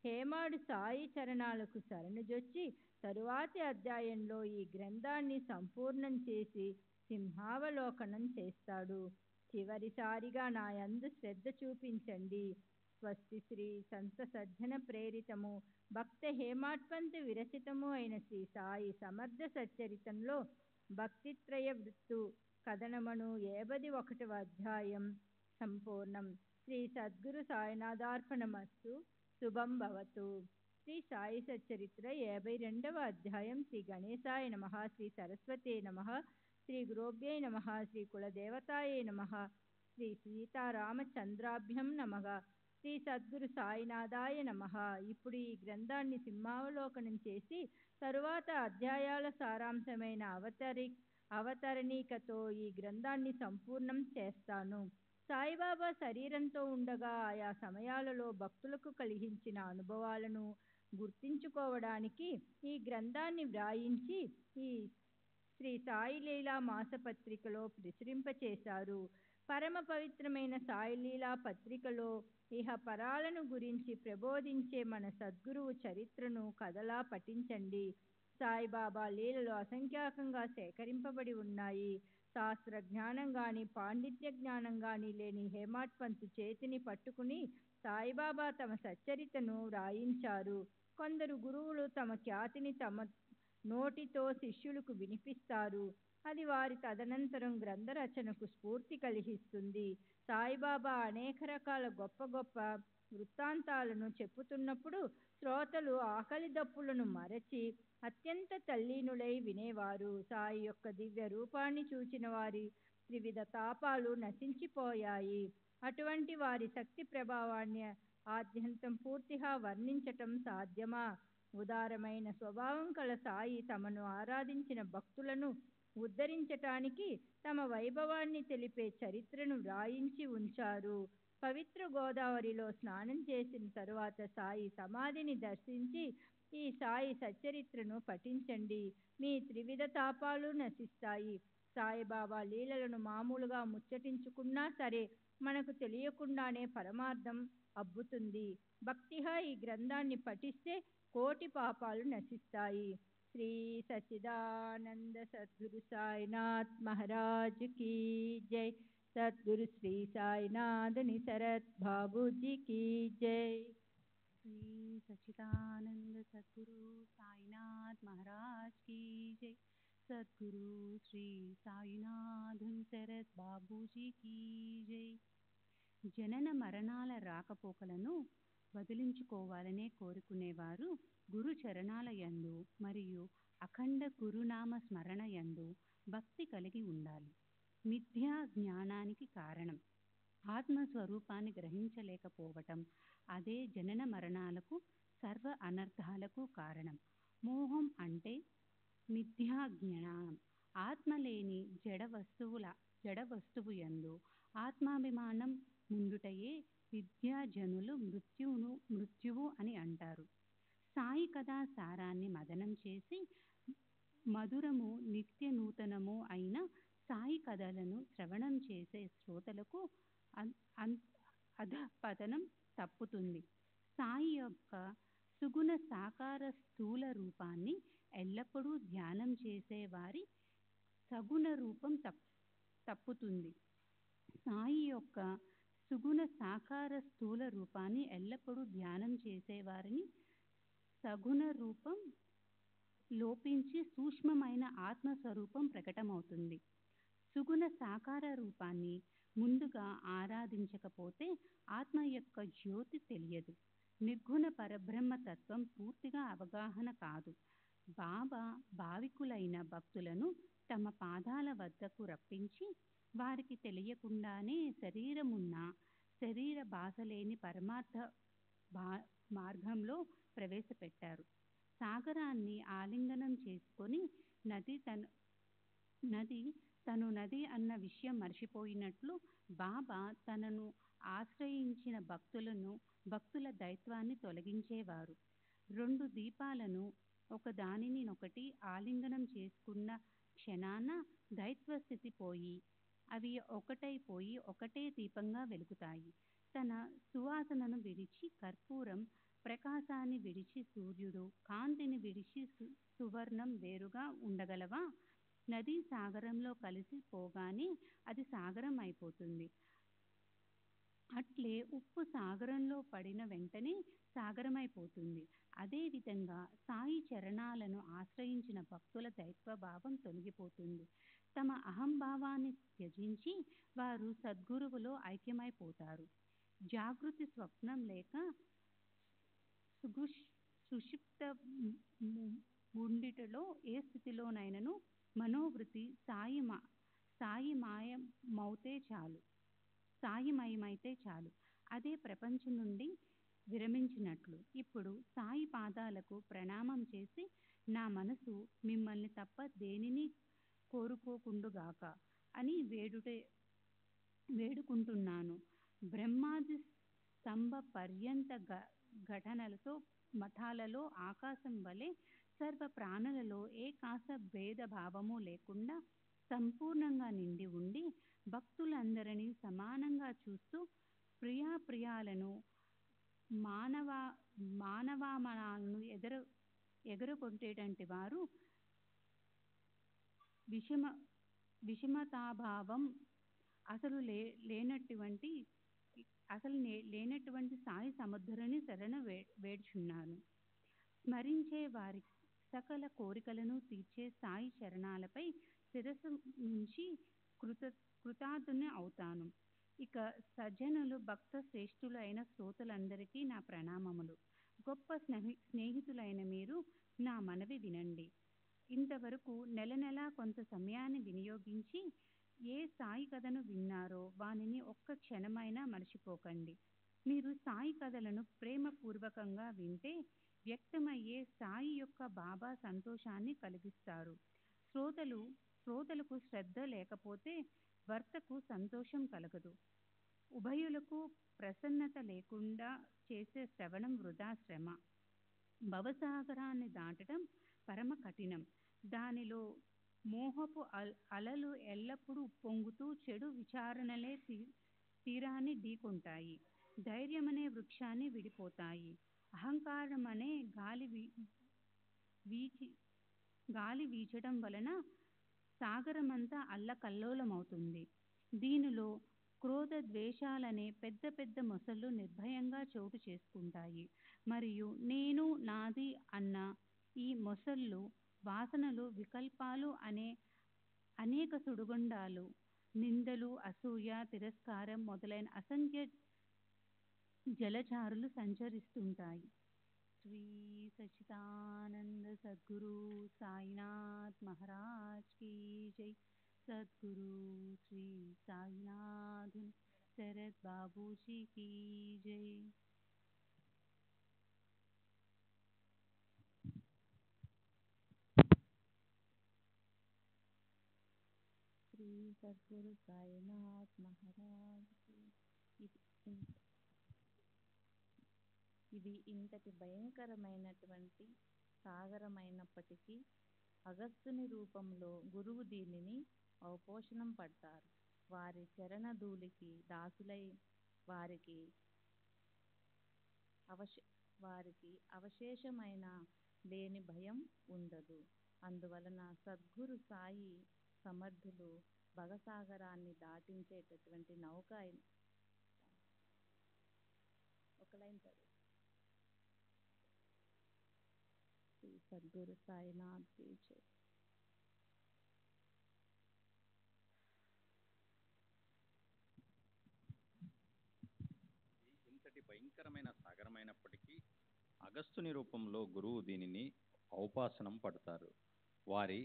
హేమాడు సాయి చరణాలకు శరణుజొచ్చి తరువాతి అధ్యాయంలో ఈ గ్రంథాన్ని సంపూర్ణం చేసి సింహావలోకనం చేస్తాడు. చివరిసారిగా నా యందు శ్రద్ధ చూపించండి. స్వస్తి శ్రీ సంత సజ్జన ప్రేరితము భక్త హేమాట్పంతు విరచితము అయిన శ్రీ సాయి సమర్థ సచ్చరితంలో భక్తిత్రయ వృత్తు కథనమను 51వ అధ్యాయం సంపూర్ణం. శ్రీ సద్గురు సాయినాథార్పణమస్తు. శుభం భవతు. శ్రీ సాయి సచ్చరిత్ర 52వ అధ్యాయం. శ్రీ గణేశాయ నమః. శ్రీ సరస్వతే నమః. శ్రీ గురోభ్యై నమః. శ్రీ కులదేవతాయే నమః. శ్రీ సీతారామచంద్రాభ్యం నమః. శ్రీ సద్గురు సాయినాథాయ నమః. ఇప్పుడు ఈ గ్రంథాన్ని సింహావలోకనం చేసి తరువాత అధ్యాయాల సారాంశమైన అవతరణికతో ఈ గ్రంథాన్ని సంపూర్ణం చేస్తాను. సాయిబాబా శరీరంతో ఉండగా ఆయా సమయాలలో భక్తులకు కలిగించిన అనుభవాలను గుర్తించుకోవడానికి ఈ గ్రంథాన్ని వ్రాయించి ఈ శ్రీ సాయి లీలా మాసపత్రికలో ప్రచురింపచేశారు. పరమ పవిత్రమైన సాయి లీలా పత్రికలో ఇహ పరాలను గురించి ప్రబోధించే మన సద్గురువు చరిత్రను కథలా పఠించండి. సాయిబాబా లీలలో అసంఖ్యాకంగా సేకరింపబడి ఉన్నాయి. శాస్త్ర జ్ఞానం గాని, పాండిత్య జ్ఞానం గాని లేని హేమాడ్ పంతు చేతిని పట్టుకుని సాయిబాబా తమ సచ్చరితను వ్రాయించారు. కొందరు గురువులు తమ ఖ్యాతిని తమ నోటితో శిష్యులకు వినిపిస్తారు. అది వారి తదనంతరం గ్రంథ రచనకు స్ఫూర్తి కలిగిస్తుంది. సాయిబాబా అనేక రకాల గొప్ప గొప్ప వృత్తాంతాలను చెప్పుతున్నప్పుడు శ్రోతలు ఆకలి దప్పులను మరచి అత్యంత తల్లీనులై వినేవారు. సాయి యొక్క దివ్య రూపాన్ని చూచిన వారి త్రివిధ తాపాలు నశించిపోయాయి. అటువంటి వారి శక్తి ప్రభావాన్ని ఆద్యంతం పూర్తిగా వర్ణించటం సాధ్యమా? ఉదారమైన స్వభావం కల సాయి తమను ఆరాధించిన భక్తులను ఉద్ధరించటానికి తమ వైభవాన్ని తెలిపే చరిత్రను వ్రాయించి ఉంచారు. పవిత్ర గోదావరిలో స్నానం చేసిన తరువాత సాయి సమాధిని దర్శించి ఈ సాయి సచ్చరిత్రను పఠించండి. మీ త్రివిధ తాపాలు నశిస్తాయి. సాయిబాబా లీలలను మామూలుగా ముచ్చటించుకున్నా సరే మనకు తెలియకుండానే పరమార్థం అబ్బుతుంది. భక్తిగా ఈ గ్రంథాన్ని పఠిస్తే కోటి పాపాలు నశిస్తాయి. శ్రీ సచ్చిదానంద సద్గురు సాయినాథ్ మహారాజ్ కీ జై. సద్గురు శ్రీ సాయినాథని శరత్ బాబూజీ కీ జై. श्री सच्चिदानंद सद्गुरु साईनाथ महाराज की जय. सद्गुरु श्री साईनाथन శరత్ బాబూజీ की जय. జనన మరణాల రాకపోకలను వదిలించుకోవాలనే కోరుకునేవారు గురు చరణాల యందు మరియు అఖండ గురునామ స్మరణ యందు భక్తి కలిగి ఉండాలి. మిథ్యా జ్ఞానానికి కారణం ఆత్మస్వరూపాన్ని గ్రహించలేకపోవటం. అదే జనన మరణాలకు సర్వ అనర్థాలకు కారణం. మోహం అంటే మిథ్యా జ్ఞానం. ఆత్మ లేని జడ వస్తువు యందు ఆత్మాభిమానం ముందుటయే విద్యాజనులు మృత్యువు అని అంటారు. సాయి కథా సారాన్ని మదనం చేసి మధురము నిత్య నూతనము అయిన సాయి కథలను శ్రవణం చేసే శ్రోతలకు అధపతనం తప్పుతుంది. సాయి యొక్క సుగుణ సాకార స్థూల రూపాన్ని ఎల్లప్పుడూ ధ్యానం చేసే వారి సగుణ రూపం తప్పుతుంది. సాయి యొక్క సుగుణ సాకార స్థూల రూపాన్ని ఎల్లప్పుడూ ధ్యానం చేసేవారిని సగుణ రూపం లోపించి సూక్ష్మమైన ఆత్మస్వరూపం ప్రకటమవుతుంది. సుగుణ సాకార రూపాన్ని ముందుగా ఆరాధించకపోతే ఆత్మ యొక్క జ్యోతి తెలియదు. నిర్గుణ పరబ్రహ్మ తత్వం పూర్తిగా అవగాహన కాదు. బాబా భావికులైన భక్తులను తమ పాదాల వద్దకు రప్పించి వారికి తెలియకుండానే శరీరమున్న శరీర భాష లేని పరమార్థ మార్గంలో ప్రవేశపెట్టారు. సాగరాన్ని ఆలింగనం చేసుకొని నది తను నది అన్న విషయం మర్చిపోయినట్లు బాబా తనను ఆశ్రయించిన భక్తుల దైత్వాన్ని తొలగించేవారు. 2 దీపాలను ఒకదానినొకటి ఆలింగనం చేసుకున్న క్షణాన దైత్వ స్థితి పోయి అవి ఒకటైపోయి ఒకటే దీపంగా వెలుగుతాయి. తన సువాసనను విడిచి కర్పూరం, ప్రకాశాన్ని విడిచి సూర్యుడు, కాంతిని విడిచి సువర్ణం వేరుగా ఉండగలవా? నది సాగరంలో కలిసి పోగానే అది సాగరం అయిపోతుంది. అట్లే ఉప్పు సాగరంలో పడిన వెంటనే సాగరమైపోతుంది. అదేవిధంగా సాయి చరణాలను ఆశ్రయించిన భక్తుల దైత్వభావం తొలగిపోతుంది. తమ అహంభావాన్ని త్యజించి వారు సద్గురువులో ఐక్యమైపోతారు. జాగృతి స్వప్నం లేక సుషుప్త ముండిటలో ఏ స్థితిలోనైనను మనోవృత్తి సాయిమయమైతే చాలు. అదే ప్రపంచం నుండి విరమించినట్లు. ఇప్పుడు సాయి పాదాలకు ప్రణామం చేసి నా మనసు మిమ్మల్ని తప్ప దేనిని కోరుకోకుండుగాక అని వేడుకుంటున్నాను. బ్రహ్మాది స్తంభ పర్యంత ఘటనలతో మఠాలలో ఆకాశం వలె సర్వ ప్రాణులలో ఏ కాస్త భేద భావము లేకుండా సంపూర్ణంగా నిండి ఉండి భక్తులందరినీ సమానంగా చూస్తూ ప్రియాప్రియాలను మానవామనాలను ఎగరగొట్టేటంటి వారు విషమతాభావం అసలు లేనటువంటి సాయి సముద్రుని శరణ వేడుచున్నాను. స్మరించే వారి సకల కోరికలను తీర్చే సాయి చరణాలపై శిరస్సు నుంచి కృతార్థుని అవుతాను. ఇక సజ్జనులు భక్త శ్రేష్ఠులు అయిన శ్రోతలందరికీ నా ప్రణామములు. గొప్ప స్నేహితులైన మీరు నా మనవి వినండి. ఇంతవరకు నెల నెలా కొంత సమయాన్ని వినియోగించి ఏ సాయి కథను విన్నారో వానిని ఒక్క క్షణమైనా మర్చిపోకండి. మీరు సాయి కథలను ప్రేమపూర్వకంగా వింటే వ్యక్తమయ్యే సాయి యొక్క బాబా సంతోషాన్ని కలిగిస్తారు. శ్రోతలకు శ్రద్ధ లేకపోతే భర్తకు సంతోషం కలగదు. ఉభయులకు ప్రసన్నత లేకుండా చేసే శ్రవణం వృధా శ్రమ. భవసాగరాన్ని దాటడం పరమ కఠినం. దానిలో మోహపు అలలు ఎల్లప్పుడూ పొంగుతూ చెడు విచారణలే తీరాన్ని ఢీకొంటాయి. ధైర్యమనే వృక్షాన్ని విడిపోతాయి. అహంకారమనే గాలి వీచడం వలన సాగరమంతా అల్లకల్లోలమవుతుంది. దీనిలో క్రోధ ద్వేషాలనే పెద్ద పెద్ద మొసళ్ళు నిర్భయంగా చోటు చేసుకుంటాయి. మరియు నేను నాది అన్న ఈ మొసళ్ళు వాసనలు వికల్పాలు అనే అనేక సుడిగుండాలు, నిందలు, అసూయ, తిరస్కారం మొదలైన అసంఖ్య జలచారులు సంచరిస్తుంటాయి. శ్రీ సచ్చిదానంద సద్గురు సాయినాథ్ మహారాజ్ కీ జై. సద్గురు శ్రీ సాయినాథ్ శరత్ బాబూజీ కీ జై. శ్రీ సద్గురు సాయినాథ్ మహారాజ్ కీ. ఇది ఇంతటి భయంకరమైనటువంటి సాగరమైనప్పటికీ అగస్త్యుని రూపంలో గురువు దీనిని ఔపోషణం పడతారు. వారి చరణధూళికి దాసులై వారికి అవశేషమైన లేని భయం ఉండదు. అందువలన సద్గురు సాయి సమర్థులు భవసాగరాన్ని దాటించేటటువంటి నౌక శ్రీ సద్గురు సాయినాథ్ కీ జై. ఇంతటి భయంకరమైన సాగరమైనప్పటికీ అగస్త్యుని రూపంలో గురువు దీనిని ఔపాసనం పడతారు. వారి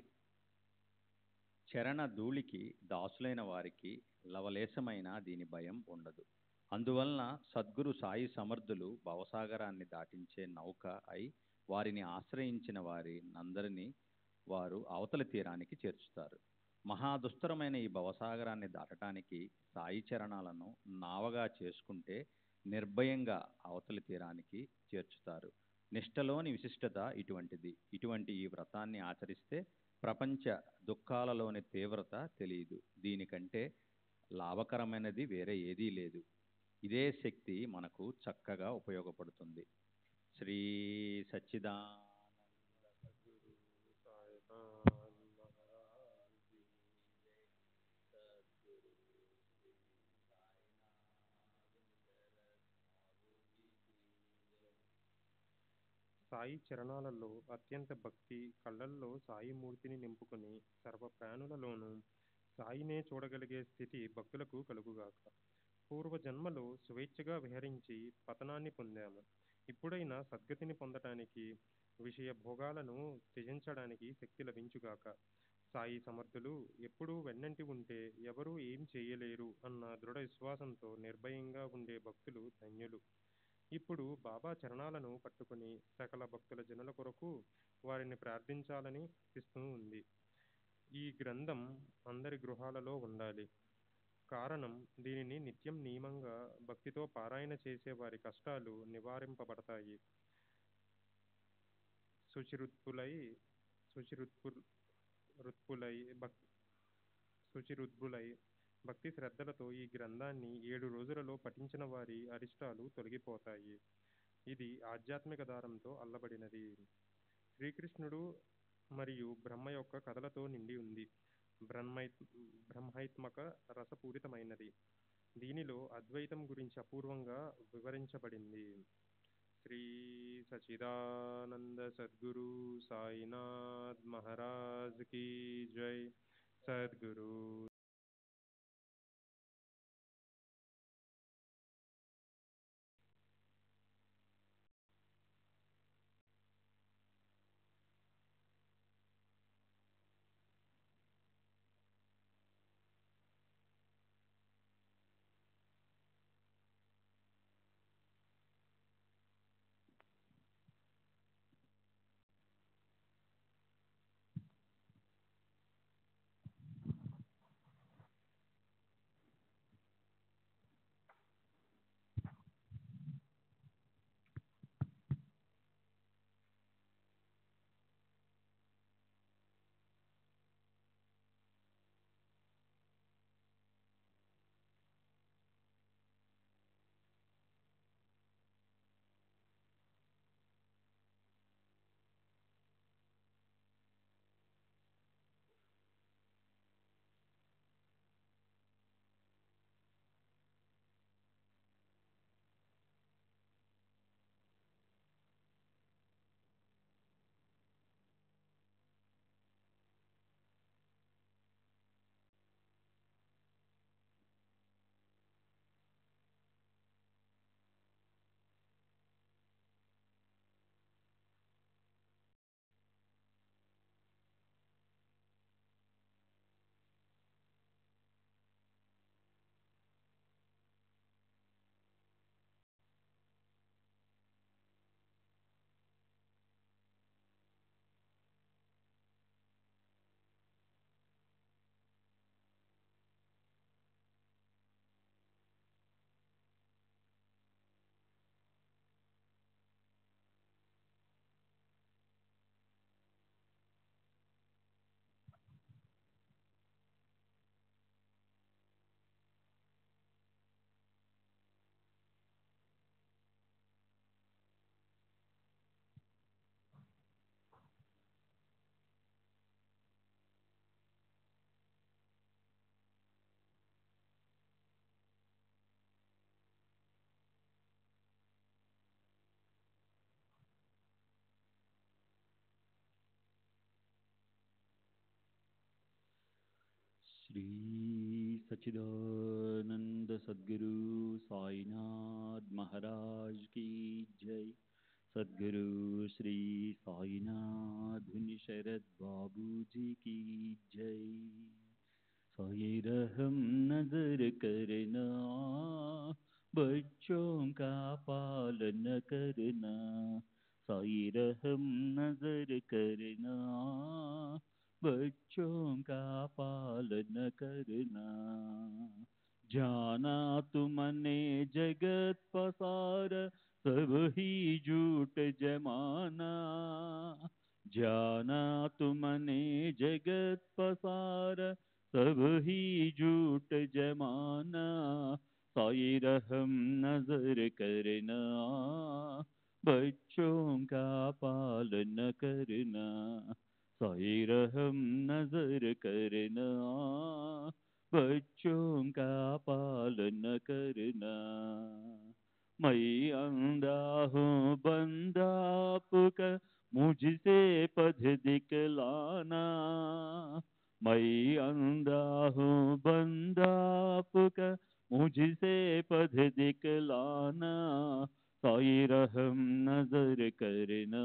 చరణ ధూళికి దాసులైన వారికి లవలేశమైన దీని భయం ఉండదు. అందువలన సద్గురు సాయి సమర్థులు భవసాగరాన్ని దాటించే నౌక అయి వారిని ఆశ్రయించిన వారినందరినీ వారు అవతలి తీరానికి చేర్చుతారు. మహాదుస్తరమైన ఈ భవసాగరాన్ని దాటడానికి సాయి చరణాలను నావగా చేసుకుంటే నిర్భయంగా అవతలి తీరానికి చేర్చుతారు. నిష్టలోని విశిష్టత ఇటువంటిది. ఇటువంటి ఈ వ్రతాన్ని ఆచరిస్తే ప్రపంచ దుఃఖాలలోని తీవ్రత తెలియదు. దీనికంటే లాభకరమైనది వేరే ఏదీ లేదు. ఇదే శక్తి మనకు చక్కగా ఉపయోగపడుతుంది. శ్రీ సచ్చిదానంద సద్గురు సాయినాథ్ మహారాజ్ కీ జై. సద్గురు శ్రీ సాయినాథ్ శరత్ బాబూజీ కీ జై. సాయి చరణాలలో అత్యంత భక్తి కళ్ళల్లో సాయి మూర్తిని నింపుకొని సర్వ ప్రాణులలోనూ సాయినే చూడగలిగే స్థితి భక్తులకు కలుగుగాక. పూర్వజన్మలో స్వేచ్ఛగా విహరించి పతనాన్ని పొందాము. ఇప్పుడైనా సద్గతిని పొందటానికి విషయ భోగాలను త్యజించడానికి శక్తి లభించుగాక. సాయి సమర్థులు ఎప్పుడూ వెన్నంటి ఉంటే ఎవరూ ఏం చేయలేరు అన్న దృఢ విశ్వాసంతో నిర్భయంగా ఉండే భక్తులు ధన్యులు. ఇప్పుడు బాబా చరణాలను పట్టుకుని సకల భక్తుల జనుల కొరకు వారిని ప్రార్థించాలని ఇస్తూ ఉంది. ఈ గ్రంథం అందరి గృహాలలో ఉండాలి. కారణం దీనిని నిత్యం నియమంగా భక్తితో పారాయణ చేసే వారి కష్టాలు నివారింపబడతాయి. శుచిరుద్భులై భక్తి శ్రద్ధలతో ఈ గ్రంథాన్ని 7 రోజులలో పఠించిన వారి అరిష్టాలు తొలగిపోతాయి. ఇది ఆధ్యాత్మిక దారంతో అల్లబడినది. శ్రీకృష్ణుడు మరియు బ్రహ్మ యొక్క కథలతో నిండి ఉంది. బ్రహ్మైత్మక రసపూరితమైనది. దీనిలో అద్వైతం గురించి అపూర్వంగా వివరించబడింది. श्री सच्चिदानंद सद्गुरु साईनाथ महाराज की जय। सद्गुरु श्री सच्चिदानंद सद्गुरु साईनाथ महाराज की जय। सद्गुरु श्री साईनाथ धुनि शरद बाबू जी की जय। साई रहम नजर करना, बच्चों का पालन करना। साई रहम नजर करना, बच्चों का पालन करना। जाना तुमने जगत पसार, सब ही झूठ जमाना। जाना तुमने जगत पसार, सब ही झूठ जमाना। साई रहम नजर करना, बच्चों का पालन करना। साई रहम नजर करना, बच्चों का पालन करना। मैं अंधा हूँ बंदा आपका, मुझसे पथ दिखलाना। मैं अंधा हूँ बंदा आपका, मुझसे पथ दिखलाना। साई रहम नजर करना,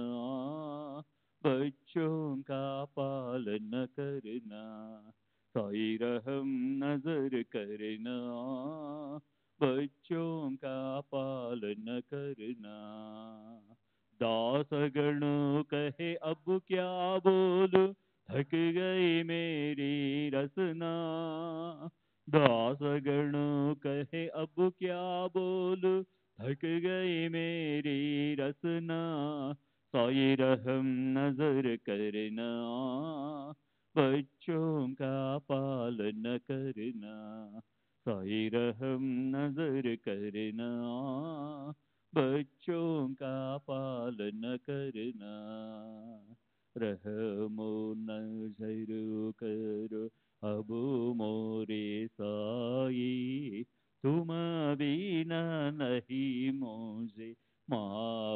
बच्चों का पालन करना। साई रहम नजर करना, बच्चों का पालन करना। दास गण कहे अब क्या बोलूं, थक गई मेरी रसना। दास गण कहे अब क्या बोलूं, थक गई मेरी रसना। साई रहम नजर करना, बच्चों का पालन करना। साई रहम नजर करना, बच्चों का पालन करना। रहमो नजर करो अब मोरे साई, तुम बिना नहीं मुझे माँ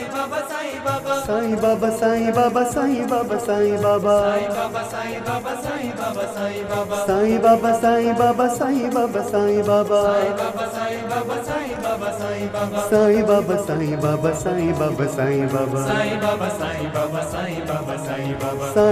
సాయి బాబా సాయి బాబా సాయి బాబా సాయి బాబా సాయి బాబా సాయి బాబా సాయి బాబా సాయి బాబా సాయి బాబా సాయి బాబా సాయి బాబా సాయి బాబా సాయి